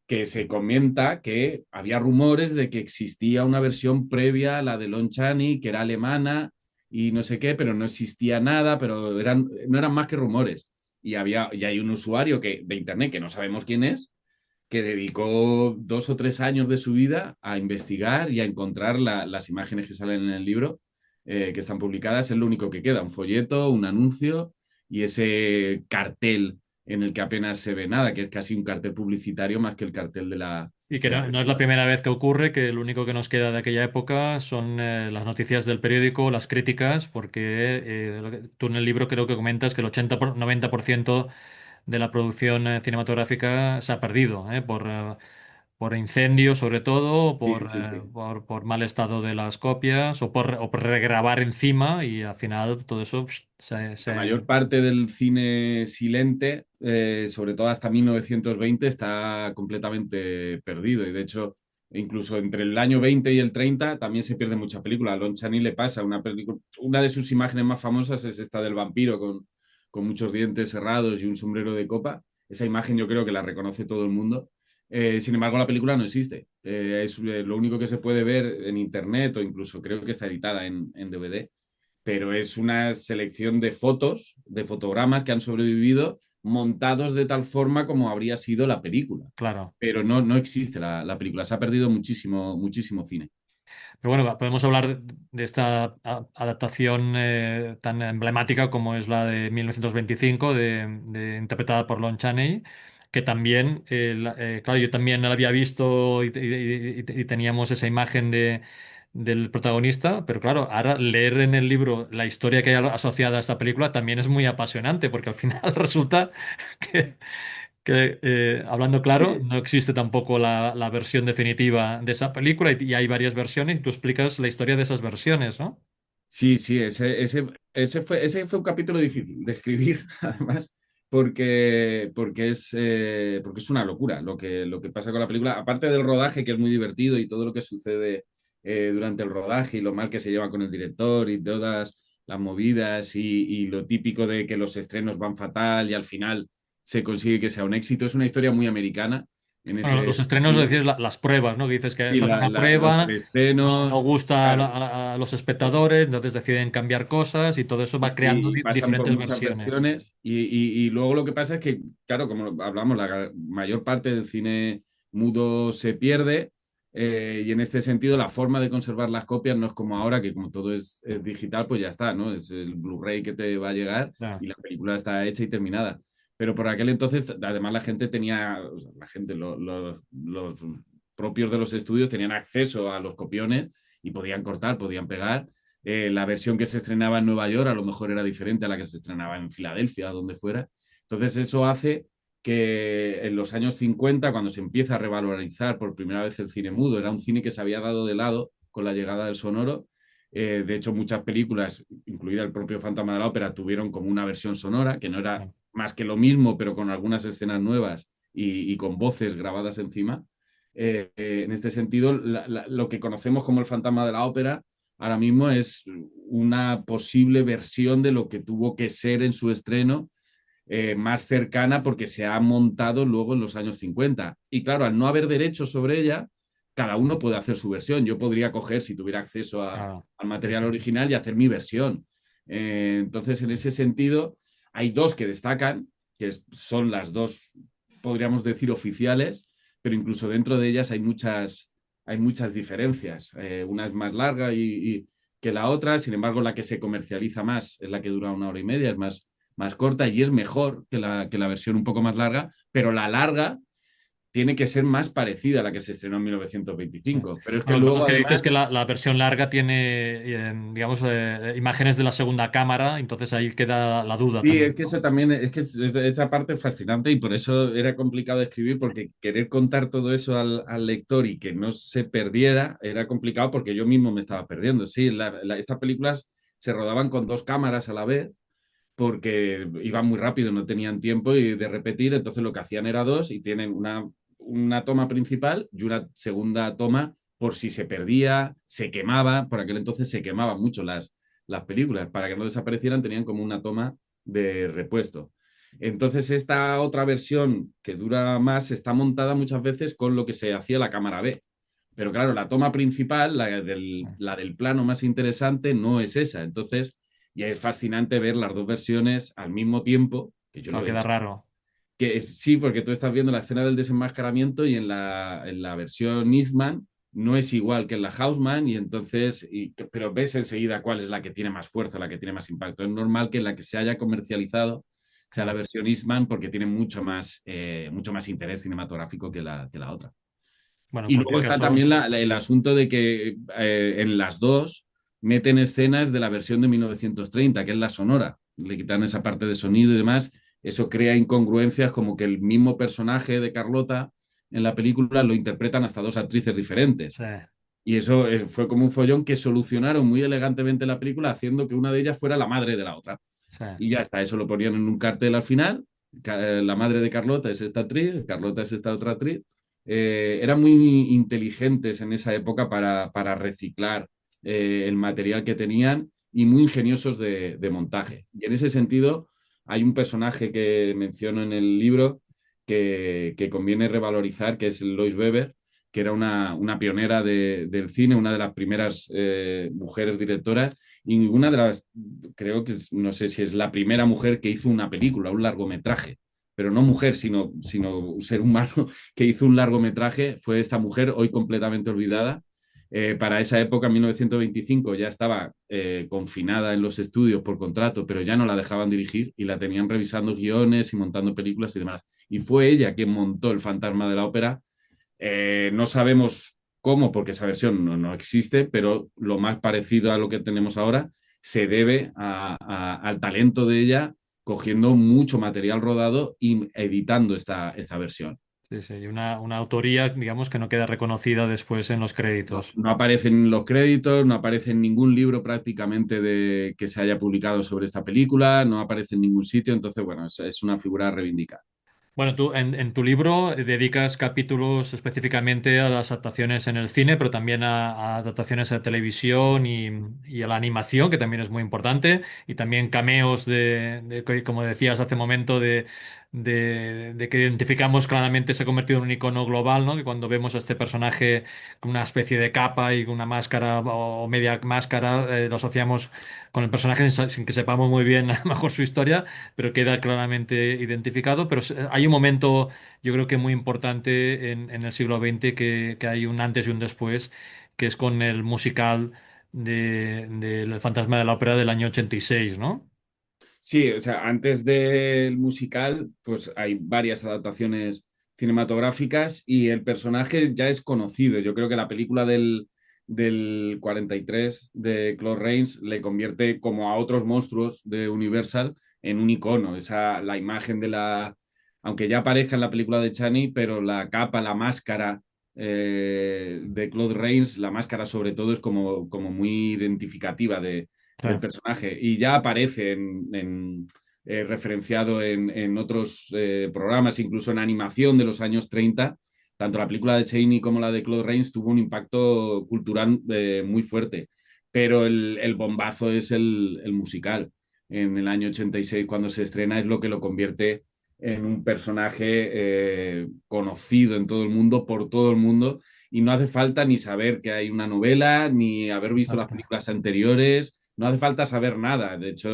Speaker 2: que se comenta que había rumores de que existía una versión previa a la de Lon Chaney, que era alemana y no sé qué, pero no existía nada, pero no eran más que rumores. Y hay un usuario de internet, que no sabemos quién es, que dedicó 2 o 3 años de su vida a investigar y a encontrar las imágenes que salen en el libro, que están publicadas. Es lo único que queda, un folleto, un anuncio y ese cartel en el que apenas se ve nada, que es casi un cartel publicitario más que el cartel
Speaker 1: Y que
Speaker 2: de la
Speaker 1: no es la
Speaker 2: película.
Speaker 1: primera vez que ocurre, que lo único que nos queda de aquella época son las noticias del periódico, las críticas, porque tú en el libro creo que comentas que el 90% de la producción cinematográfica se ha perdido, por incendios sobre todo, o
Speaker 2: Sí, sí, sí.
Speaker 1: por mal estado de las copias, o por regrabar encima y al final todo eso
Speaker 2: La mayor parte del cine silente, sobre todo hasta 1920, está completamente perdido. Y de hecho, incluso entre el año 20 y el 30 también se pierde mucha película. A Lon Chaney le pasa una película. Una de sus imágenes más famosas es esta del vampiro con muchos dientes cerrados y un sombrero de copa. Esa imagen yo creo que la reconoce todo el mundo. Sin embargo, la película no existe. Es lo único que se puede ver en internet o incluso creo que está editada en DVD, pero es una selección de fotos, de fotogramas que han sobrevivido montados de tal forma como habría sido la película.
Speaker 1: claro.
Speaker 2: Pero no existe la película, se ha perdido muchísimo, muchísimo cine.
Speaker 1: Pero bueno, podemos hablar de esta adaptación tan emblemática como es la de 1925, interpretada por Lon Chaney, que también, claro, yo también la había visto y teníamos esa imagen del protagonista, pero claro, ahora leer en el libro la historia que hay asociada a esta película también es muy apasionante, porque al final resulta que, hablando claro,
Speaker 2: Sí,
Speaker 1: no existe tampoco la versión definitiva de esa película y hay varias versiones y tú explicas la historia de esas versiones, ¿no?
Speaker 2: sí, sí, ese fue un capítulo difícil de escribir, además, porque es una locura lo que pasa con la película. Aparte del rodaje, que es muy divertido, y todo lo que sucede durante el rodaje y lo mal que se lleva con el director y todas las movidas y lo típico de que los estrenos van fatal y al final se consigue que sea un éxito. Es una historia muy americana, en
Speaker 1: Bueno, los
Speaker 2: ese
Speaker 1: estrenos, es
Speaker 2: sentido.
Speaker 1: decir, las pruebas, ¿no? Que dices que
Speaker 2: Y
Speaker 1: se hace una
Speaker 2: los
Speaker 1: prueba, no
Speaker 2: preestrenos,
Speaker 1: gusta a,
Speaker 2: claro.
Speaker 1: a los espectadores, entonces deciden cambiar cosas y todo eso
Speaker 2: Sí,
Speaker 1: va creando
Speaker 2: sí, y pasan por
Speaker 1: diferentes
Speaker 2: muchas
Speaker 1: versiones.
Speaker 2: versiones y luego lo que pasa es que, claro, como hablamos, la mayor parte del cine mudo se pierde y en este sentido la forma de conservar las copias no es como ahora, que como todo es digital, pues ya está, ¿no? Es el Blu-ray que te va a llegar
Speaker 1: Ya,
Speaker 2: y la película está hecha y terminada. Pero por aquel entonces, además la gente tenía, o sea, la gente, los propios de los estudios tenían acceso a los copiones y podían cortar, podían pegar la versión que se estrenaba en Nueva York a lo mejor era diferente a la que se estrenaba en Filadelfia, donde fuera. Entonces eso hace que en los años 50, cuando se empieza a revalorizar por primera vez el cine mudo, era un cine que se había dado de lado con la llegada del sonoro. De hecho, muchas películas, incluida el propio Fantasma de la Ópera, tuvieron como una versión sonora, que no era
Speaker 1: ya.
Speaker 2: más que lo mismo, pero con algunas escenas nuevas y con voces grabadas encima. En este sentido, lo que conocemos como el Fantasma de la Ópera ahora mismo es una posible versión de lo que tuvo que ser en su estreno, más cercana porque se ha montado luego en los años 50. Y claro, al no haber derechos sobre ella, cada uno puede hacer su versión. Yo podría coger, si tuviera acceso
Speaker 1: Claro.
Speaker 2: al
Speaker 1: Sí,
Speaker 2: material
Speaker 1: sí.
Speaker 2: original, y hacer mi versión. Entonces, en ese sentido, hay dos que destacan, que son las dos, podríamos decir, oficiales, pero incluso dentro de ellas hay muchas diferencias. Una es más larga que la otra, sin embargo, la que se comercializa más es la que dura 1 hora y media, es más corta y es mejor que la versión un poco más larga, pero la larga tiene que ser más parecida a la que se estrenó en
Speaker 1: Sí.
Speaker 2: 1925. Pero es que
Speaker 1: Bueno, lo que pasa
Speaker 2: luego,
Speaker 1: es que dices que
Speaker 2: además,
Speaker 1: la versión larga tiene, digamos, imágenes de la segunda cámara, entonces ahí queda la duda
Speaker 2: sí, es
Speaker 1: también,
Speaker 2: que eso
Speaker 1: ¿no?
Speaker 2: también, esa parte es fascinante y por eso era complicado escribir, porque querer contar todo eso al lector y que no se perdiera era complicado porque yo mismo me estaba perdiendo. Sí, estas películas se rodaban con dos cámaras a la vez porque iban muy rápido, no tenían tiempo y de repetir, entonces lo que hacían era dos y tienen una toma principal y una segunda toma por si se perdía, se quemaba, por aquel entonces se quemaban mucho las películas, para que no desaparecieran tenían como una toma de repuesto. Entonces esta otra versión que dura más está montada muchas veces con lo que se hacía la cámara B. Pero claro, la toma principal, la del plano más interesante, no es esa. Entonces, y es fascinante ver las dos versiones al mismo tiempo, que yo
Speaker 1: No,
Speaker 2: lo he
Speaker 1: queda
Speaker 2: hecho.
Speaker 1: raro.
Speaker 2: Sí, porque tú estás viendo la escena del desenmascaramiento y en la versión Eastman no es igual que en la Houseman, y entonces, pero ves enseguida cuál es la que tiene más fuerza, la que tiene más impacto. Es normal que la que se haya comercializado sea la
Speaker 1: Ya.
Speaker 2: versión Eastman porque tiene mucho más interés cinematográfico que la otra.
Speaker 1: Bueno, en
Speaker 2: Y luego
Speaker 1: cualquier
Speaker 2: está
Speaker 1: caso,
Speaker 2: también el asunto de que en las dos meten escenas de la versión de 1930, que es la sonora. Le quitan esa parte de sonido y demás. Eso crea incongruencias como que el mismo personaje de Carlota en la película lo interpretan hasta dos actrices diferentes.
Speaker 1: sí,
Speaker 2: Y eso fue como un follón que solucionaron muy elegantemente la película haciendo que una de ellas fuera la madre de la otra.
Speaker 1: sí.
Speaker 2: Y ya está, eso lo ponían en un cartel al final. La madre de Carlota es esta actriz, Carlota es esta otra actriz. Eran muy inteligentes en esa época para reciclar el material que tenían y muy ingeniosos de montaje. Y en ese sentido, hay un personaje que menciono en el libro que conviene revalorizar, que es Lois Weber, que era una pionera del cine, una de las primeras mujeres directoras y una de las, creo que no sé si es la primera mujer que hizo una película, un largometraje, pero no mujer, sino un ser humano que hizo un largometraje, fue esta mujer hoy completamente olvidada. Para esa época, en 1925, ya estaba confinada en los estudios por contrato, pero ya no la dejaban dirigir y la tenían revisando guiones y montando películas y demás. Y fue ella quien montó El Fantasma de la Ópera. No sabemos cómo, porque esa versión no existe, pero lo más parecido a lo que tenemos ahora se debe al talento de ella cogiendo mucho material rodado y editando esta versión.
Speaker 1: Sí, sí. Y una autoría, digamos, que no queda reconocida después en los
Speaker 2: No,
Speaker 1: créditos.
Speaker 2: no aparecen los créditos, no aparece en ningún libro prácticamente que se haya publicado sobre esta película, no aparece en ningún sitio, entonces, bueno, es una figura a reivindicar.
Speaker 1: Bueno, tú en tu libro dedicas capítulos específicamente a las adaptaciones en el cine, pero también a adaptaciones a televisión y a la animación, que también es muy importante, y también cameos como decías hace un momento, de que identificamos claramente se ha convertido en un icono global, ¿no? Que cuando vemos a este personaje con una especie de capa y con una máscara o media máscara, lo asociamos con el personaje sin que sepamos muy bien a lo mejor su historia, pero queda claramente identificado. Pero hay un momento, yo creo que muy importante en el siglo XX que hay un antes y un después, que es con el musical del Fantasma de la Ópera del año 86, ¿no?
Speaker 2: Sí, o sea, antes del musical, pues hay varias adaptaciones cinematográficas y el personaje ya es conocido. Yo creo que la película del 43 de Claude Rains le convierte como a otros monstruos de Universal en un icono. La imagen de aunque ya aparezca en la película de Chani, pero la capa, la máscara de Claude Rains, la máscara sobre todo es como muy identificativa del
Speaker 1: Claro.
Speaker 2: personaje y ya aparece referenciado en otros programas, incluso en animación de los años 30. Tanto la película de Chaney como la de Claude Rains tuvo un impacto cultural muy fuerte, pero el bombazo es el musical. En el año 86, cuando se estrena, es lo que lo convierte en un personaje conocido en todo el mundo, por todo el mundo, y no hace falta ni saber que hay una novela, ni haber visto las
Speaker 1: Exacto.
Speaker 2: películas anteriores, no hace falta saber nada. De hecho,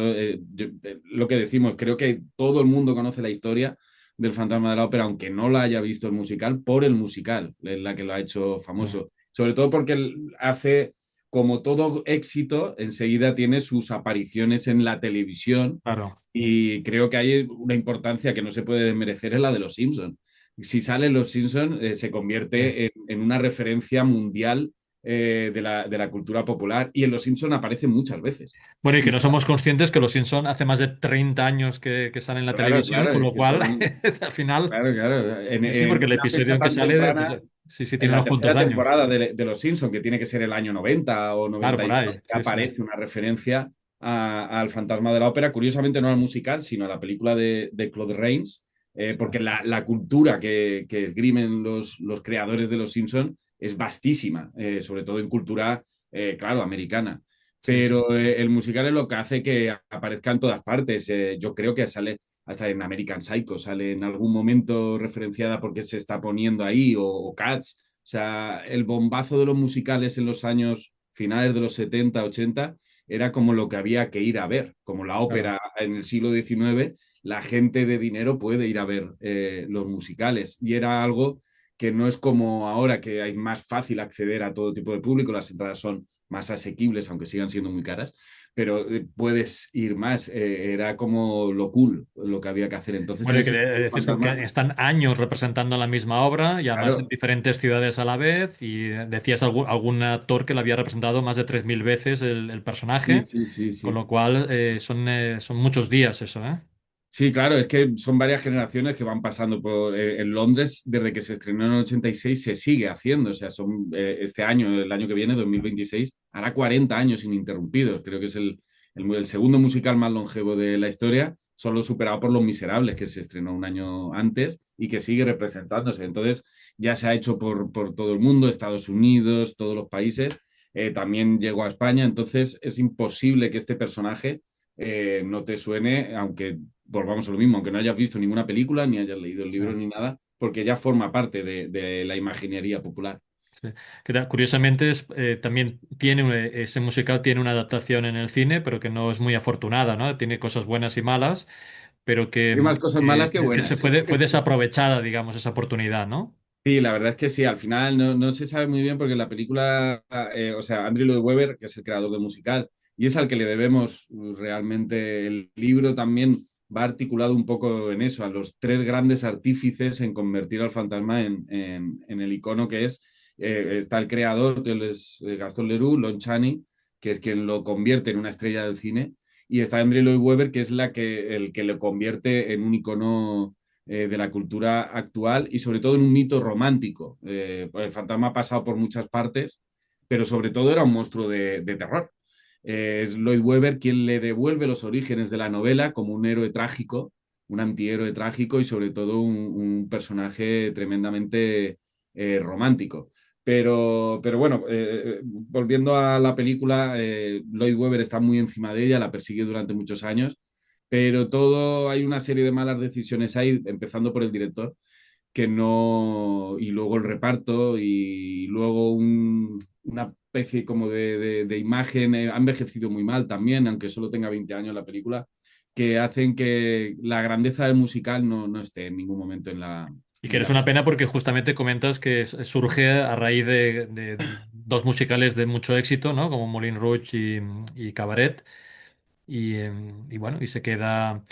Speaker 2: lo que decimos, creo que todo el mundo conoce la historia del Fantasma de la Ópera, aunque no la haya visto el musical, por el musical, es la que lo ha hecho
Speaker 1: Mm.
Speaker 2: famoso. Sobre todo porque él hace, como todo éxito, enseguida tiene sus apariciones en la televisión
Speaker 1: Claro.
Speaker 2: y creo que hay una importancia que no se puede desmerecer en la de los Simpsons. Si salen los Simpsons, se
Speaker 1: Sí.
Speaker 2: convierte en una referencia mundial de la cultura popular y en Los Simpson aparece muchas veces.
Speaker 1: Bueno, y
Speaker 2: Y
Speaker 1: que no somos conscientes que los Simpson hace más de 30 años que están en la
Speaker 2: claro,
Speaker 1: televisión,
Speaker 2: claro,
Speaker 1: con
Speaker 2: es
Speaker 1: lo
Speaker 2: que
Speaker 1: cual,
Speaker 2: son,
Speaker 1: al final,
Speaker 2: claro, claro,
Speaker 1: sí, sí, porque
Speaker 2: en
Speaker 1: el
Speaker 2: una
Speaker 1: episodio
Speaker 2: fecha
Speaker 1: en que
Speaker 2: tan
Speaker 1: sale, pues,
Speaker 2: temprana,
Speaker 1: sí, sí,
Speaker 2: en
Speaker 1: tiene
Speaker 2: la
Speaker 1: unos cuantos
Speaker 2: tercera
Speaker 1: años.
Speaker 2: temporada de Los Simpson, que tiene que ser el año 90 o
Speaker 1: Claro,
Speaker 2: noventa
Speaker 1: por
Speaker 2: y uno,
Speaker 1: ahí,
Speaker 2: ya
Speaker 1: sí, sí.
Speaker 2: aparece una referencia al Fantasma de la Ópera, curiosamente no al musical, sino a la película de Claude Rains,
Speaker 1: Sí,
Speaker 2: porque la cultura que esgrimen los creadores de Los Simpson es vastísima, sobre todo en cultura, claro, americana.
Speaker 1: sí, sí,
Speaker 2: Pero
Speaker 1: sí.
Speaker 2: el musical es lo que hace que aparezca en todas partes. Yo creo que sale hasta en American Psycho, sale en algún momento referenciada porque se está poniendo ahí, o Cats. O sea, el bombazo de los musicales en los años finales de los 70 80 era como lo que había que ir a ver, como la
Speaker 1: Claro.
Speaker 2: ópera en el siglo XIX, la gente de dinero puede ir a ver los musicales. Y era algo que no es como ahora, que hay más fácil acceder a todo tipo de público, las entradas son más asequibles, aunque sigan siendo muy caras, pero puedes ir más. Era como lo cool, lo que había que hacer. Entonces, en
Speaker 1: Bueno, y que
Speaker 2: ese sentido,
Speaker 1: decís que
Speaker 2: Fantasma,
Speaker 1: están años representando la misma obra y además en
Speaker 2: claro,
Speaker 1: diferentes ciudades a la vez. Y decías algún actor que la había representado más de 3.000 veces el
Speaker 2: sí,
Speaker 1: personaje,
Speaker 2: sí, sí,
Speaker 1: con
Speaker 2: sí.
Speaker 1: lo cual son muchos días eso, ¿eh?
Speaker 2: Sí, claro, es que son varias generaciones que van pasando en Londres, desde que se estrenó en el 86 se sigue haciendo, o sea, este año, el año que viene, 2026, hará 40 años ininterrumpidos. Creo que es el segundo musical más longevo de la historia, solo superado por Los Miserables, que se estrenó un año antes y que sigue representándose. Entonces, ya se ha hecho por todo el mundo, Estados Unidos, todos los países, también llegó a España, entonces es imposible que este personaje no te suene, aunque volvamos a lo mismo, aunque no hayas visto ninguna película, ni hayas leído el
Speaker 1: Sí,
Speaker 2: libro ni nada, porque ya forma parte de la imaginería popular.
Speaker 1: sí. Curiosamente también ese musical tiene una adaptación en el cine, pero que no es muy afortunada, ¿no? Tiene cosas buenas y malas, pero
Speaker 2: Hay más cosas malas que
Speaker 1: que se
Speaker 2: buenas.
Speaker 1: fue desaprovechada, digamos, esa oportunidad, ¿no?
Speaker 2: Sí, la verdad es que sí, al final no se sabe muy bien porque la película, o sea, Andrew Lloyd Webber, que es el creador del musical, y es al que le debemos realmente el libro, también va articulado un poco en eso, a los tres grandes artífices en convertir al fantasma en el icono que es. Está el creador, que él es Gaston Leroux, Lon Chaney, que es quien lo convierte en una estrella del cine, y está Andrew Lloyd Webber, que es el que lo convierte en un icono de la cultura actual y sobre todo en un mito romántico. El fantasma ha pasado por muchas partes, pero sobre todo era un monstruo de terror. Es Lloyd Webber quien le devuelve los orígenes de la novela como un héroe trágico, un antihéroe trágico y sobre todo un personaje tremendamente romántico. Pero bueno, volviendo a la película, Lloyd Webber está muy encima de ella, la persigue durante muchos años pero todo hay una serie de malas decisiones ahí, empezando por el director, que no, y luego el reparto y luego una especie como de imagen, ha envejecido muy mal también, aunque solo tenga 20 años la película, que hacen que la grandeza del musical no esté en ningún momento
Speaker 1: Y que
Speaker 2: en
Speaker 1: eres
Speaker 2: la
Speaker 1: una pena porque justamente comentas que surge a raíz de dos musicales de mucho éxito, ¿no? Como Moulin Rouge y Cabaret. Y bueno, y se queda.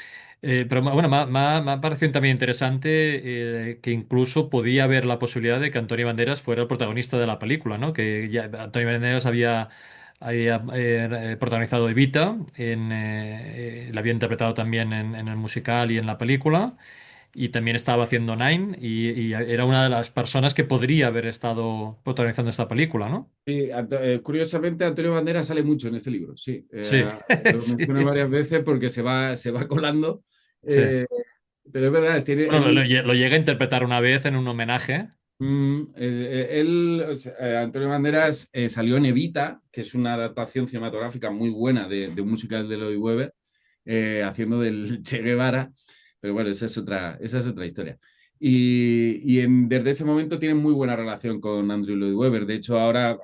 Speaker 1: Pero bueno, me ha parecido también interesante que incluso podía haber la posibilidad de que Antonio Banderas fuera el protagonista de la película, ¿no? Que ya Antonio Banderas había protagonizado Evita, la había interpretado también en el musical y en la película, y también estaba haciendo Nine, y era una de las personas que podría haber estado protagonizando esta película, ¿no?
Speaker 2: Sí, curiosamente Antonio Banderas sale mucho en este libro, sí.
Speaker 1: Sí,
Speaker 2: Lo menciono
Speaker 1: sí,
Speaker 2: varias veces porque se va colando,
Speaker 1: sí.
Speaker 2: eh, pero es verdad,
Speaker 1: Bueno, lo llega a interpretar una vez en un homenaje.
Speaker 2: él, o sea, Antonio Banderas salió en Evita, que es una adaptación cinematográfica muy buena de un musical de Lloyd Webber, haciendo del Che Guevara, pero bueno, esa es otra historia. Desde ese momento tienen muy buena relación con Andrew Lloyd Webber. De hecho, ahora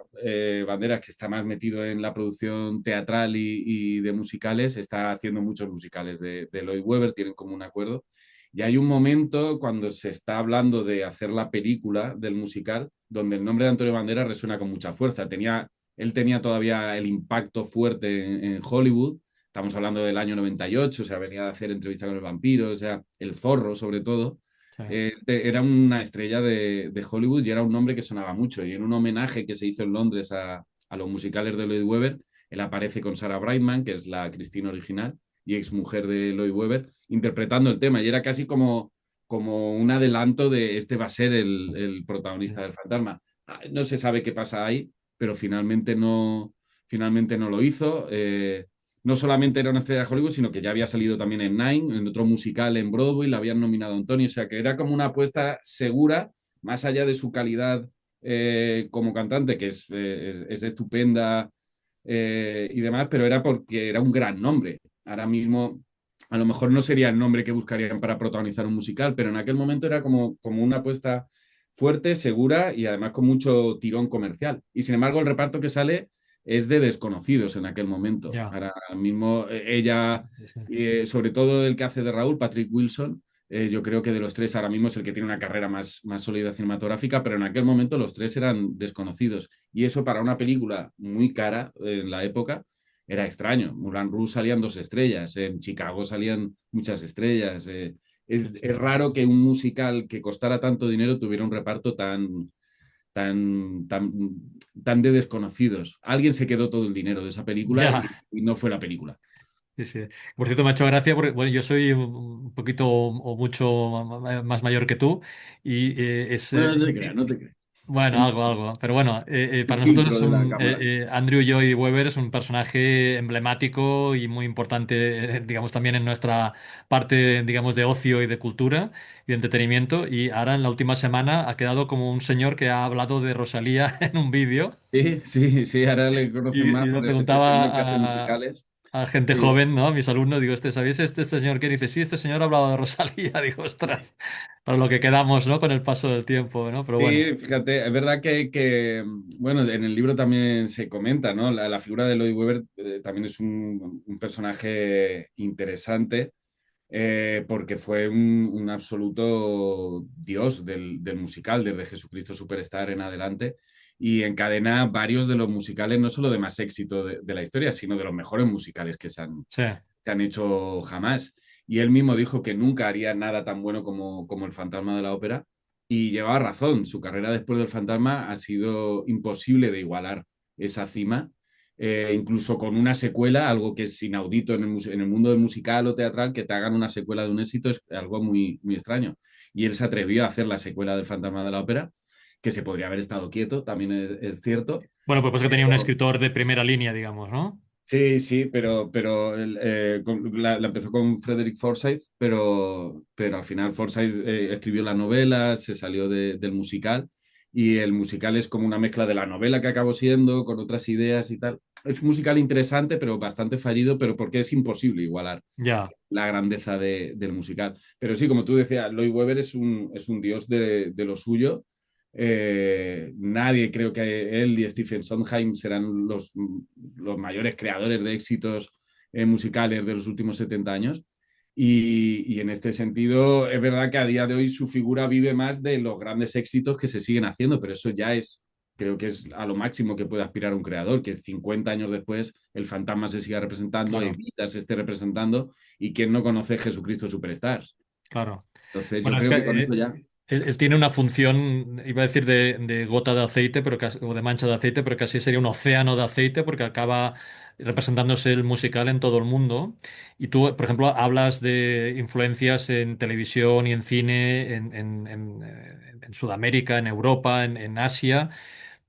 Speaker 2: Banderas, que está más metido en la producción teatral y de musicales, está haciendo muchos musicales de Lloyd Webber, tienen como un acuerdo. Y hay un momento cuando se está hablando de hacer la película del musical, donde el nombre de Antonio Banderas resuena con mucha fuerza. Él tenía todavía el impacto fuerte en Hollywood. Estamos hablando del año 98, o sea, venía de hacer entrevista con el vampiro, o sea, el zorro sobre todo.
Speaker 1: Sí.
Speaker 2: Era una estrella de Hollywood y era un nombre que sonaba mucho. Y en un homenaje que se hizo en Londres a los musicales de Lloyd Webber, él aparece con Sarah Brightman, que es la Cristina original, y exmujer de Lloyd Webber, interpretando el tema. Y era casi como un adelanto de este va a ser el protagonista del fantasma. No se sabe qué pasa ahí, pero finalmente no lo hizo. No solamente era una estrella de Hollywood, sino que ya había salido también en Nine, en otro musical en Broadway, la habían nominado a Antonio, o sea que era como una apuesta segura, más allá de su calidad como cantante, que es estupenda y demás, pero era porque era un gran nombre. Ahora mismo, a lo mejor no sería el nombre que buscarían para protagonizar un musical, pero en aquel momento era como una apuesta fuerte, segura y además con mucho tirón comercial. Y sin embargo, el reparto que sale es de desconocidos en aquel momento.
Speaker 1: Ya.
Speaker 2: Ahora mismo ella,
Speaker 1: Sí, sí.
Speaker 2: sobre todo el que hace de Raúl, Patrick Wilson, yo creo que de los tres ahora mismo es el que tiene una carrera más sólida cinematográfica, pero en aquel momento los tres eran desconocidos. Y eso para una película muy cara en la época era extraño. Moulin Rouge salían dos estrellas, en Chicago salían muchas estrellas.
Speaker 1: Sí, sí,
Speaker 2: Es
Speaker 1: sí.
Speaker 2: raro que un musical que costara tanto dinero tuviera un reparto tan, tan, tan de desconocidos. Alguien se quedó todo el dinero de esa película
Speaker 1: Ya.
Speaker 2: y no fue la película.
Speaker 1: Sí, sí. Por cierto, me ha hecho gracia porque, bueno, yo soy un poquito o mucho más mayor que tú y
Speaker 2: Bueno, no te creas, no te creas.
Speaker 1: bueno,
Speaker 2: El,
Speaker 1: algo. Pero bueno,
Speaker 2: el
Speaker 1: para nosotros
Speaker 2: filtro de la cámara.
Speaker 1: Andrew Lloyd Webber es un personaje emblemático y muy importante, digamos, también en nuestra parte, digamos, de ocio y de cultura y de entretenimiento. Y ahora en la última semana ha quedado como un señor que ha hablado de Rosalía en un vídeo
Speaker 2: Sí, sí, sí, ahora le conocen más
Speaker 1: y le
Speaker 2: por este señor que hace
Speaker 1: preguntaba
Speaker 2: musicales.
Speaker 1: a gente
Speaker 2: Sí,
Speaker 1: joven, ¿no? A mis alumnos, digo, ¿sabéis este señor qué dice? Sí, este señor ha hablado de Rosalía. Digo, ostras, para lo que quedamos, ¿no? Con el paso del tiempo, ¿no? Pero bueno,
Speaker 2: sí, fíjate, es verdad bueno, en el libro también se comenta, ¿no? La figura de Lloyd Webber también es un personaje interesante porque fue un absoluto dios del musical, desde Jesucristo Superstar en adelante, y encadena varios de los musicales, no solo de más éxito de la historia, sino de los mejores musicales que
Speaker 1: sí.
Speaker 2: se han hecho jamás. Y él mismo dijo que nunca haría nada tan bueno como El Fantasma de la Ópera, y llevaba razón, su carrera después del Fantasma ha sido imposible de igualar esa cima incluso con una secuela, algo que es inaudito en el mundo del musical o teatral, que te hagan una secuela de un éxito es algo muy extraño. Y él se atrevió a hacer la secuela del Fantasma de la Ópera, que se podría haber estado quieto, también es cierto.
Speaker 1: Bueno, pues que tenía un
Speaker 2: Pero,
Speaker 1: escritor de primera línea, digamos, ¿no?
Speaker 2: sí, sí, pero la empezó con Frederick Forsyth, pero al final Forsyth escribió la novela, se salió del musical y el musical es como una mezcla de la novela que acabó siendo con otras ideas y tal. es un musical interesante, pero bastante fallido, pero porque es imposible igualar
Speaker 1: Ya,
Speaker 2: la grandeza del musical. Pero sí, como tú decías, Lloyd Webber es un dios de lo suyo. Nadie, creo que él y Stephen Sondheim serán los mayores creadores de éxitos musicales de los últimos 70 años. Y en este sentido, es verdad que a día de hoy su figura vive más de los grandes éxitos que se siguen haciendo, pero eso ya es, creo que es a lo máximo que puede aspirar un creador, que 50 años después el fantasma se siga representando,
Speaker 1: claro,
Speaker 2: Evita se esté representando, y quién no conoce Jesucristo Superstars.
Speaker 1: claro.
Speaker 2: Entonces yo
Speaker 1: Bueno, es
Speaker 2: creo
Speaker 1: que
Speaker 2: que con eso ya.
Speaker 1: él tiene una función, iba a decir de gota de aceite, pero o de mancha de aceite, pero casi sería un océano de aceite porque acaba representándose el musical en todo el mundo. Y tú, por ejemplo, hablas de influencias en televisión y en cine, en Sudamérica, en Europa, en Asia.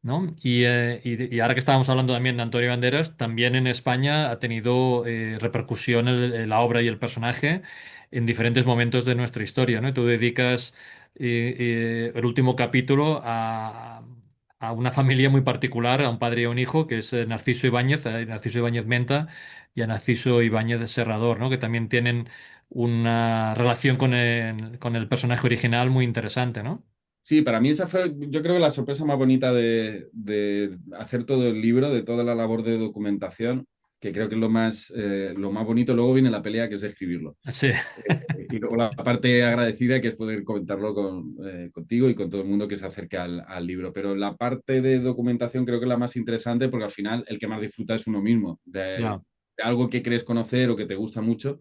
Speaker 1: ¿No? Y ahora que estábamos hablando también de Antonio Banderas, también en España ha tenido repercusión la obra y el personaje en diferentes momentos de nuestra historia, ¿no? Y tú dedicas el último capítulo a una familia muy particular, a un padre y a un hijo, que es Narciso Ibáñez, a Narciso Ibáñez Menta y a Narciso Ibáñez Serrador, ¿no? Que también tienen una relación con el personaje original muy interesante, ¿no?
Speaker 2: Sí, para mí esa fue, yo creo que la sorpresa más bonita de hacer todo el libro, de toda la labor de documentación, que creo que es lo más bonito. Luego viene la pelea, que es escribirlo.
Speaker 1: Sí,
Speaker 2: Y luego la parte agradecida, que es poder comentarlo contigo y con todo el mundo que se acerque al libro. Pero la parte de documentación creo que es la más interesante, porque al final el que más disfruta es uno mismo,
Speaker 1: ya,
Speaker 2: de algo que quieres conocer o que te gusta mucho,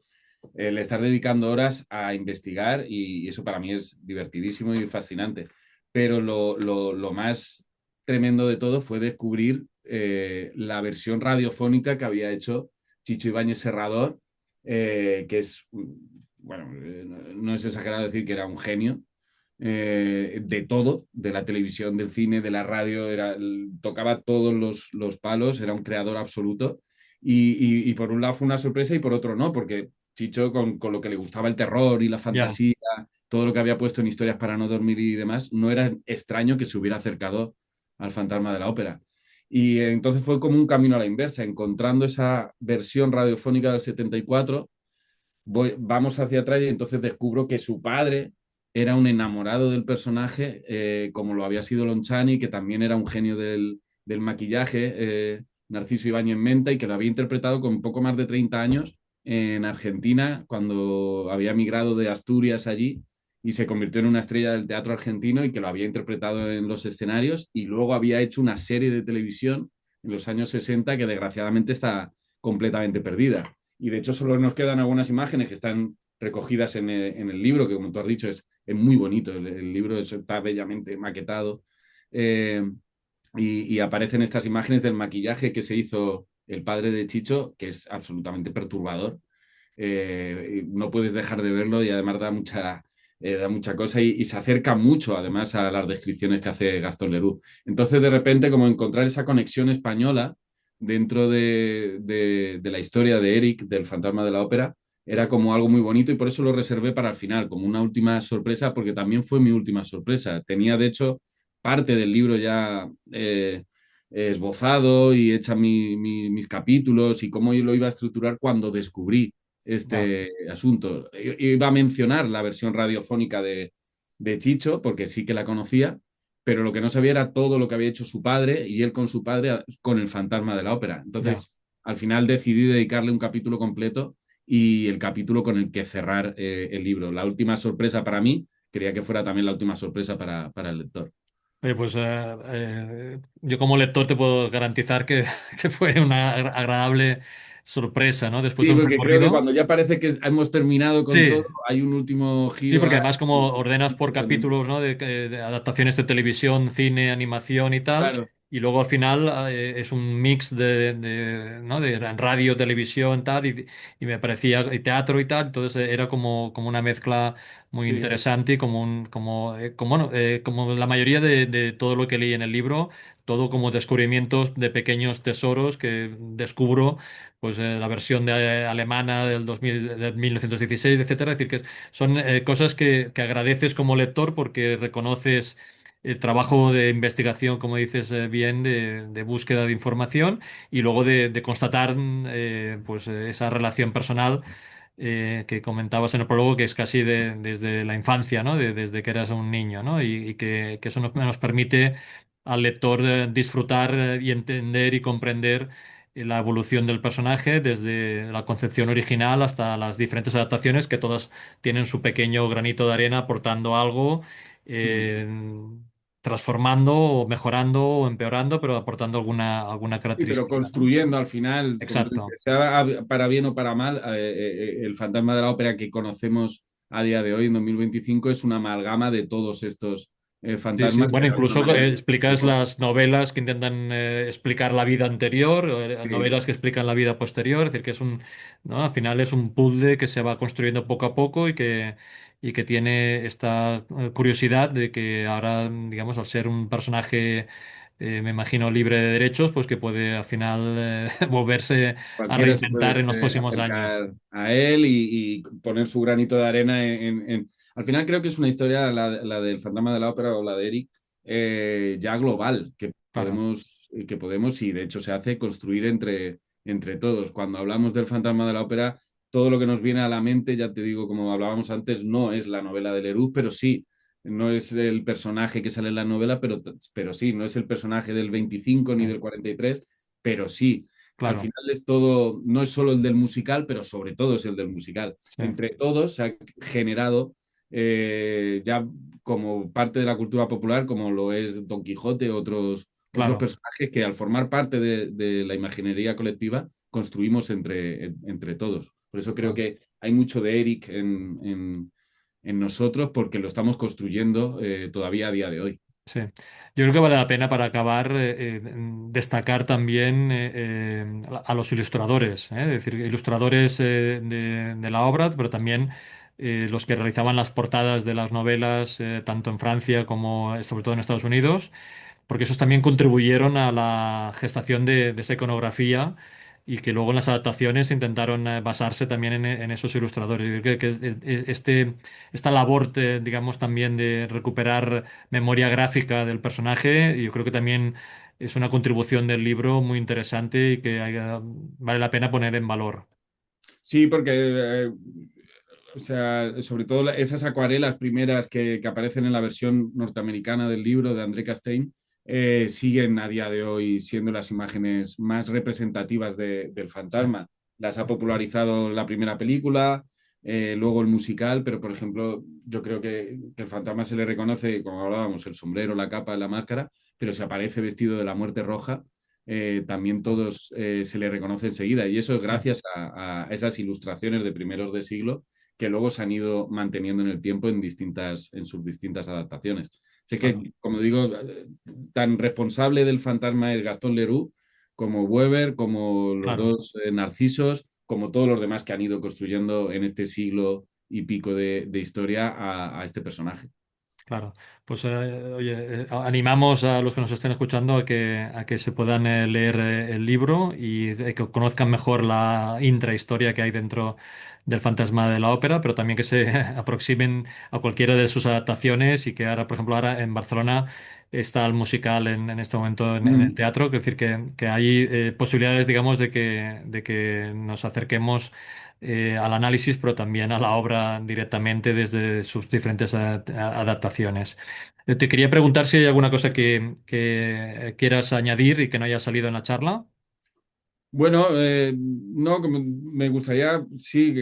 Speaker 2: le estás dedicando horas a investigar, y eso para mí es divertidísimo y fascinante. Pero lo más tremendo de todo fue descubrir la versión radiofónica que había hecho Chicho Ibáñez Serrador, que es, bueno, no es exagerado decir que era un genio de todo, de la televisión, del cine, de la radio, tocaba todos los palos, era un creador absoluto. Y por un lado fue una sorpresa y por otro no, porque Chicho, con lo que le gustaba el terror y la
Speaker 1: ya.
Speaker 2: fantasía, todo lo que había puesto en Historias para no dormir y demás, no era extraño que se hubiera acercado al fantasma de la ópera. Y entonces fue como un camino a la inversa, encontrando esa versión radiofónica del 74, vamos hacia atrás y entonces descubro que su padre era un enamorado del personaje, como lo había sido Lon Chaney, que también era un genio del maquillaje, Narciso Ibáñez Menta, y que lo había interpretado con poco más de 30 años en Argentina, cuando había migrado de Asturias allí y se convirtió en una estrella del teatro argentino, y que lo había interpretado en los escenarios, y luego había hecho una serie de televisión en los años 60 que desgraciadamente está completamente perdida. Y de hecho solo nos quedan algunas imágenes que están recogidas en el libro, que como tú has dicho es muy bonito, el libro está bellamente maquetado, eh, y aparecen estas imágenes del maquillaje que se hizo el padre de Chicho, que es absolutamente perturbador. No puedes dejar de verlo, y además da mucha cosa, y se acerca mucho además a las descripciones que hace Gastón Leroux. Entonces de repente, como encontrar esa conexión española dentro de la historia de Eric, del fantasma de la ópera, era como algo muy bonito, y por eso lo reservé para el final, como una última sorpresa, porque también fue mi última sorpresa. Tenía, de hecho, parte del libro ya esbozado y hecha mis capítulos y cómo yo lo iba a estructurar cuando descubrí
Speaker 1: Ya.
Speaker 2: este asunto. Iba a mencionar la versión radiofónica de Chicho, porque sí que la conocía, pero lo que no sabía era todo lo que había hecho su padre y él con su padre con el fantasma de la ópera.
Speaker 1: Ya.
Speaker 2: Entonces, al final decidí dedicarle un capítulo completo, y el capítulo con el que cerrar el libro. La última sorpresa para mí, quería que fuera también la última sorpresa para el lector.
Speaker 1: Oye, pues yo como lector te puedo garantizar que, que fue una agradable sorpresa, ¿no? Después de
Speaker 2: Sí,
Speaker 1: un
Speaker 2: porque creo que
Speaker 1: recorrido.
Speaker 2: cuando ya parece que hemos terminado con
Speaker 1: Sí,
Speaker 2: todo, hay un último
Speaker 1: sí,
Speaker 2: giro.
Speaker 1: porque además como ordenas por
Speaker 2: Sorprendente.
Speaker 1: capítulos, ¿no? De adaptaciones de televisión, cine, animación y tal,
Speaker 2: Claro,
Speaker 1: y luego al final es un mix ¿no? De radio, televisión, tal, y me parecía y teatro y tal, entonces era como una mezcla muy
Speaker 2: sí.
Speaker 1: interesante y bueno, como la mayoría de todo lo que leí en el libro, todo como descubrimientos de pequeños tesoros que descubro, pues la versión alemana del 2000, de 1916, etcétera, es decir, que son cosas que agradeces como lector porque reconoces el trabajo de investigación, como dices bien, de búsqueda de información y luego de constatar pues esa relación personal que comentabas en el prólogo, que es casi desde la infancia, ¿no? Desde que eras un niño, ¿no? Y que eso nos permite al lector disfrutar y entender y comprender la evolución del personaje desde la concepción original hasta las diferentes adaptaciones, que todas tienen su pequeño granito de arena aportando algo,
Speaker 2: Mm.
Speaker 1: eh, transformando o mejorando o empeorando, pero aportando alguna
Speaker 2: Sí, pero
Speaker 1: característica, ¿no?
Speaker 2: construyendo al final, como tú
Speaker 1: Exacto.
Speaker 2: dices, sea para bien o para mal, el fantasma de la ópera que conocemos a día de hoy, en 2025, es una amalgama de todos estos
Speaker 1: Sí, sí.
Speaker 2: fantasmas que
Speaker 1: Bueno,
Speaker 2: de alguna
Speaker 1: incluso
Speaker 2: manera...
Speaker 1: explicas las novelas que intentan explicar la vida anterior, o,
Speaker 2: Sí,
Speaker 1: novelas que explican la vida posterior, es decir, que es un, ¿no? Al final es un puzzle que se va construyendo poco a poco y que tiene esta curiosidad de que ahora, digamos, al ser un personaje, me imagino, libre de derechos, pues que puede al final volverse a
Speaker 2: cualquiera se
Speaker 1: reinventar
Speaker 2: puede
Speaker 1: en los próximos años.
Speaker 2: acercar a él y poner su granito de arena Al final creo que es una historia, la del fantasma de la ópera o la de Eric, ya global,
Speaker 1: Claro,
Speaker 2: que podemos, y de hecho se hace construir entre todos. Cuando hablamos del fantasma de la ópera, todo lo que nos viene a la mente, ya te digo, como hablábamos antes, no es la novela de Leroux, pero sí. No es el personaje que sale en la novela, pero sí, no es el personaje del 25 ni
Speaker 1: sí,
Speaker 2: del 43, pero sí. Al
Speaker 1: claro,
Speaker 2: final es todo, no es solo el del musical, pero sobre todo es el del musical.
Speaker 1: sí,
Speaker 2: Entre todos se ha generado ya como parte de la cultura popular, como lo es Don Quijote, otros
Speaker 1: claro.
Speaker 2: personajes que al formar parte de la imaginería colectiva construimos entre todos. Por eso creo
Speaker 1: Claro.
Speaker 2: que hay mucho de Eric en nosotros porque lo estamos construyendo todavía a día de hoy.
Speaker 1: Sí, yo creo que vale la pena para acabar destacar también a los ilustradores, es decir, ilustradores de la obra, pero también los que realizaban las portadas de las novelas, tanto en Francia como sobre todo en Estados Unidos, porque esos también contribuyeron a la gestación de esa iconografía y que luego en las adaptaciones intentaron basarse también en esos ilustradores. Yo creo esta labor, digamos, también de recuperar memoria gráfica del personaje, yo creo que también es una contribución del libro muy interesante y que vale la pena poner en valor.
Speaker 2: Sí, porque, o sea, sobre todo esas acuarelas primeras que aparecen en la versión norteamericana del libro de André Castaigne, siguen a día de hoy siendo las imágenes más representativas del
Speaker 1: Sí,
Speaker 2: fantasma. Las ha popularizado la primera película, luego el musical, pero por ejemplo, yo creo que el fantasma se le reconoce, como hablábamos, el sombrero, la capa, la máscara, pero si aparece vestido de la muerte roja, también todos se le reconoce enseguida. Y eso es
Speaker 1: sí,
Speaker 2: gracias a esas ilustraciones de primeros de siglo que luego se han ido manteniendo en el tiempo en sus distintas adaptaciones. Sé
Speaker 1: claro.
Speaker 2: que, como digo, tan responsable del fantasma es Gastón Leroux, como Weber, como los
Speaker 1: Claro.
Speaker 2: dos Narcisos, como todos los demás que han ido construyendo en este siglo y pico de historia a este personaje.
Speaker 1: Claro, pues oye, animamos a los que nos estén escuchando a que se puedan leer el libro y que conozcan mejor la intrahistoria que hay dentro del fantasma de la ópera, pero también que se aproximen a cualquiera de sus adaptaciones y que ahora, por ejemplo, ahora en Barcelona está el musical en este momento en el
Speaker 2: Mm.
Speaker 1: teatro, es decir, que hay posibilidades, digamos, de que nos acerquemos al análisis, pero también a la obra directamente desde sus diferentes adaptaciones. Te quería preguntar si hay alguna cosa que quieras añadir y que no haya salido en la charla.
Speaker 2: Bueno, no, me gustaría, sí,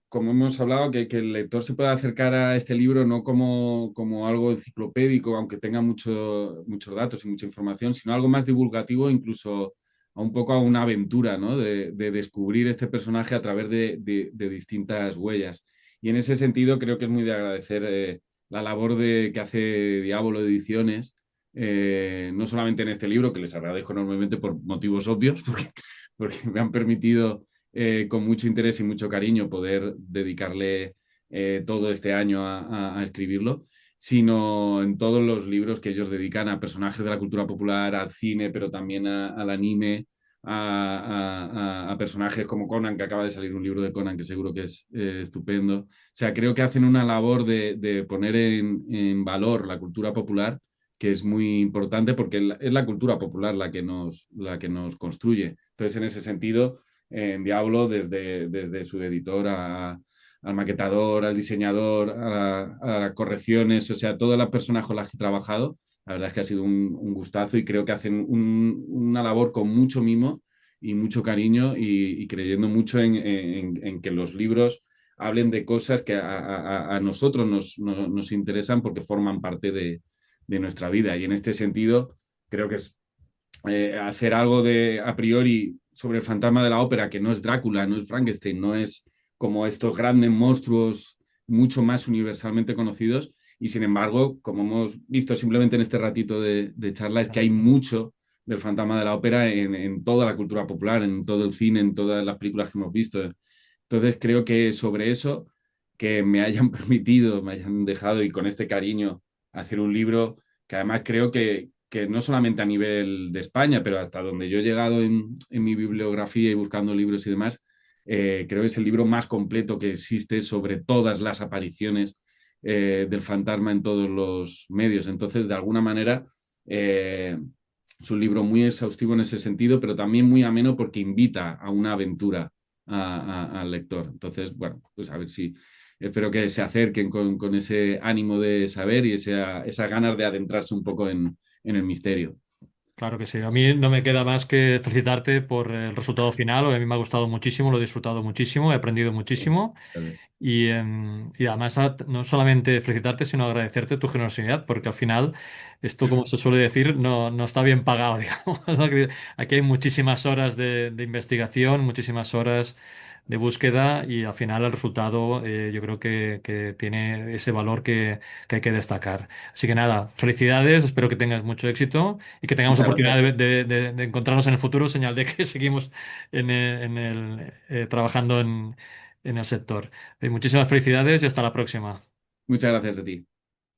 Speaker 2: como hemos hablado, que el lector se pueda acercar a este libro no como algo enciclopédico, aunque tenga muchos datos y mucha información, sino algo más divulgativo, incluso a un poco a una aventura, ¿no? De descubrir este personaje a través de distintas huellas. Y en ese sentido creo que es muy de agradecer la labor que hace Diablo Ediciones, no solamente en este libro, que les agradezco enormemente por motivos obvios, porque me han permitido con mucho interés y mucho cariño poder dedicarle todo este año a escribirlo, sino en todos los libros que ellos dedican a personajes de la cultura popular, al cine, pero también al anime, a personajes como Conan, que acaba de salir un libro de Conan que seguro que es estupendo. O sea, creo que hacen una labor de poner en valor la cultura popular, que es muy importante porque es la cultura popular la que nos construye. Entonces, en ese sentido, en Diablo, desde su editor al maquetador, al diseñador, a las correcciones, o sea, todas las personas con las que he trabajado, la verdad es que ha sido un gustazo y creo que hacen una labor con mucho mimo y mucho cariño y creyendo mucho en que los libros hablen de cosas que a nosotros nos interesan porque forman parte de nuestra vida. Y en este sentido, creo que es hacer algo de a priori sobre el fantasma de la ópera, que no es Drácula, no es Frankenstein, no es como estos grandes monstruos mucho más universalmente conocidos. Y sin embargo, como hemos visto simplemente en este ratito de charla, es que hay mucho del fantasma de la ópera en toda la cultura popular, en todo el cine, en todas las películas que hemos visto. Entonces creo que sobre eso, que me hayan permitido, me hayan dejado y con este cariño hacer un libro que además creo que no solamente a nivel de España, pero hasta donde yo he llegado en mi bibliografía y buscando libros y demás, creo que es el libro más completo que existe sobre todas las apariciones del fantasma en todos los medios. Entonces, de alguna manera, eh, es un libro muy exhaustivo en ese sentido, pero también muy ameno porque invita a una aventura al lector. Entonces, bueno, pues a ver si espero que se acerquen con ese ánimo de saber y esas ganas de adentrarse un poco en el misterio.
Speaker 1: Claro que sí. A mí no me queda más que felicitarte por el resultado final. A mí me ha gustado muchísimo, lo he disfrutado muchísimo, he aprendido muchísimo. Y además no solamente felicitarte, sino agradecerte tu generosidad, porque al final esto, como se suele decir, no está bien pagado, digamos. Aquí hay muchísimas horas de investigación, muchísimas horas de búsqueda y al final el resultado yo creo que tiene ese valor que hay que destacar. Así que nada, felicidades, espero que tengas mucho éxito y que tengamos
Speaker 2: Muchas
Speaker 1: oportunidad
Speaker 2: gracias.
Speaker 1: de encontrarnos en el futuro, señal de que seguimos trabajando en el sector. Muchísimas felicidades y hasta la próxima.
Speaker 2: Muchas gracias a ti.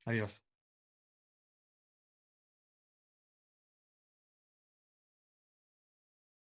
Speaker 1: Adiós.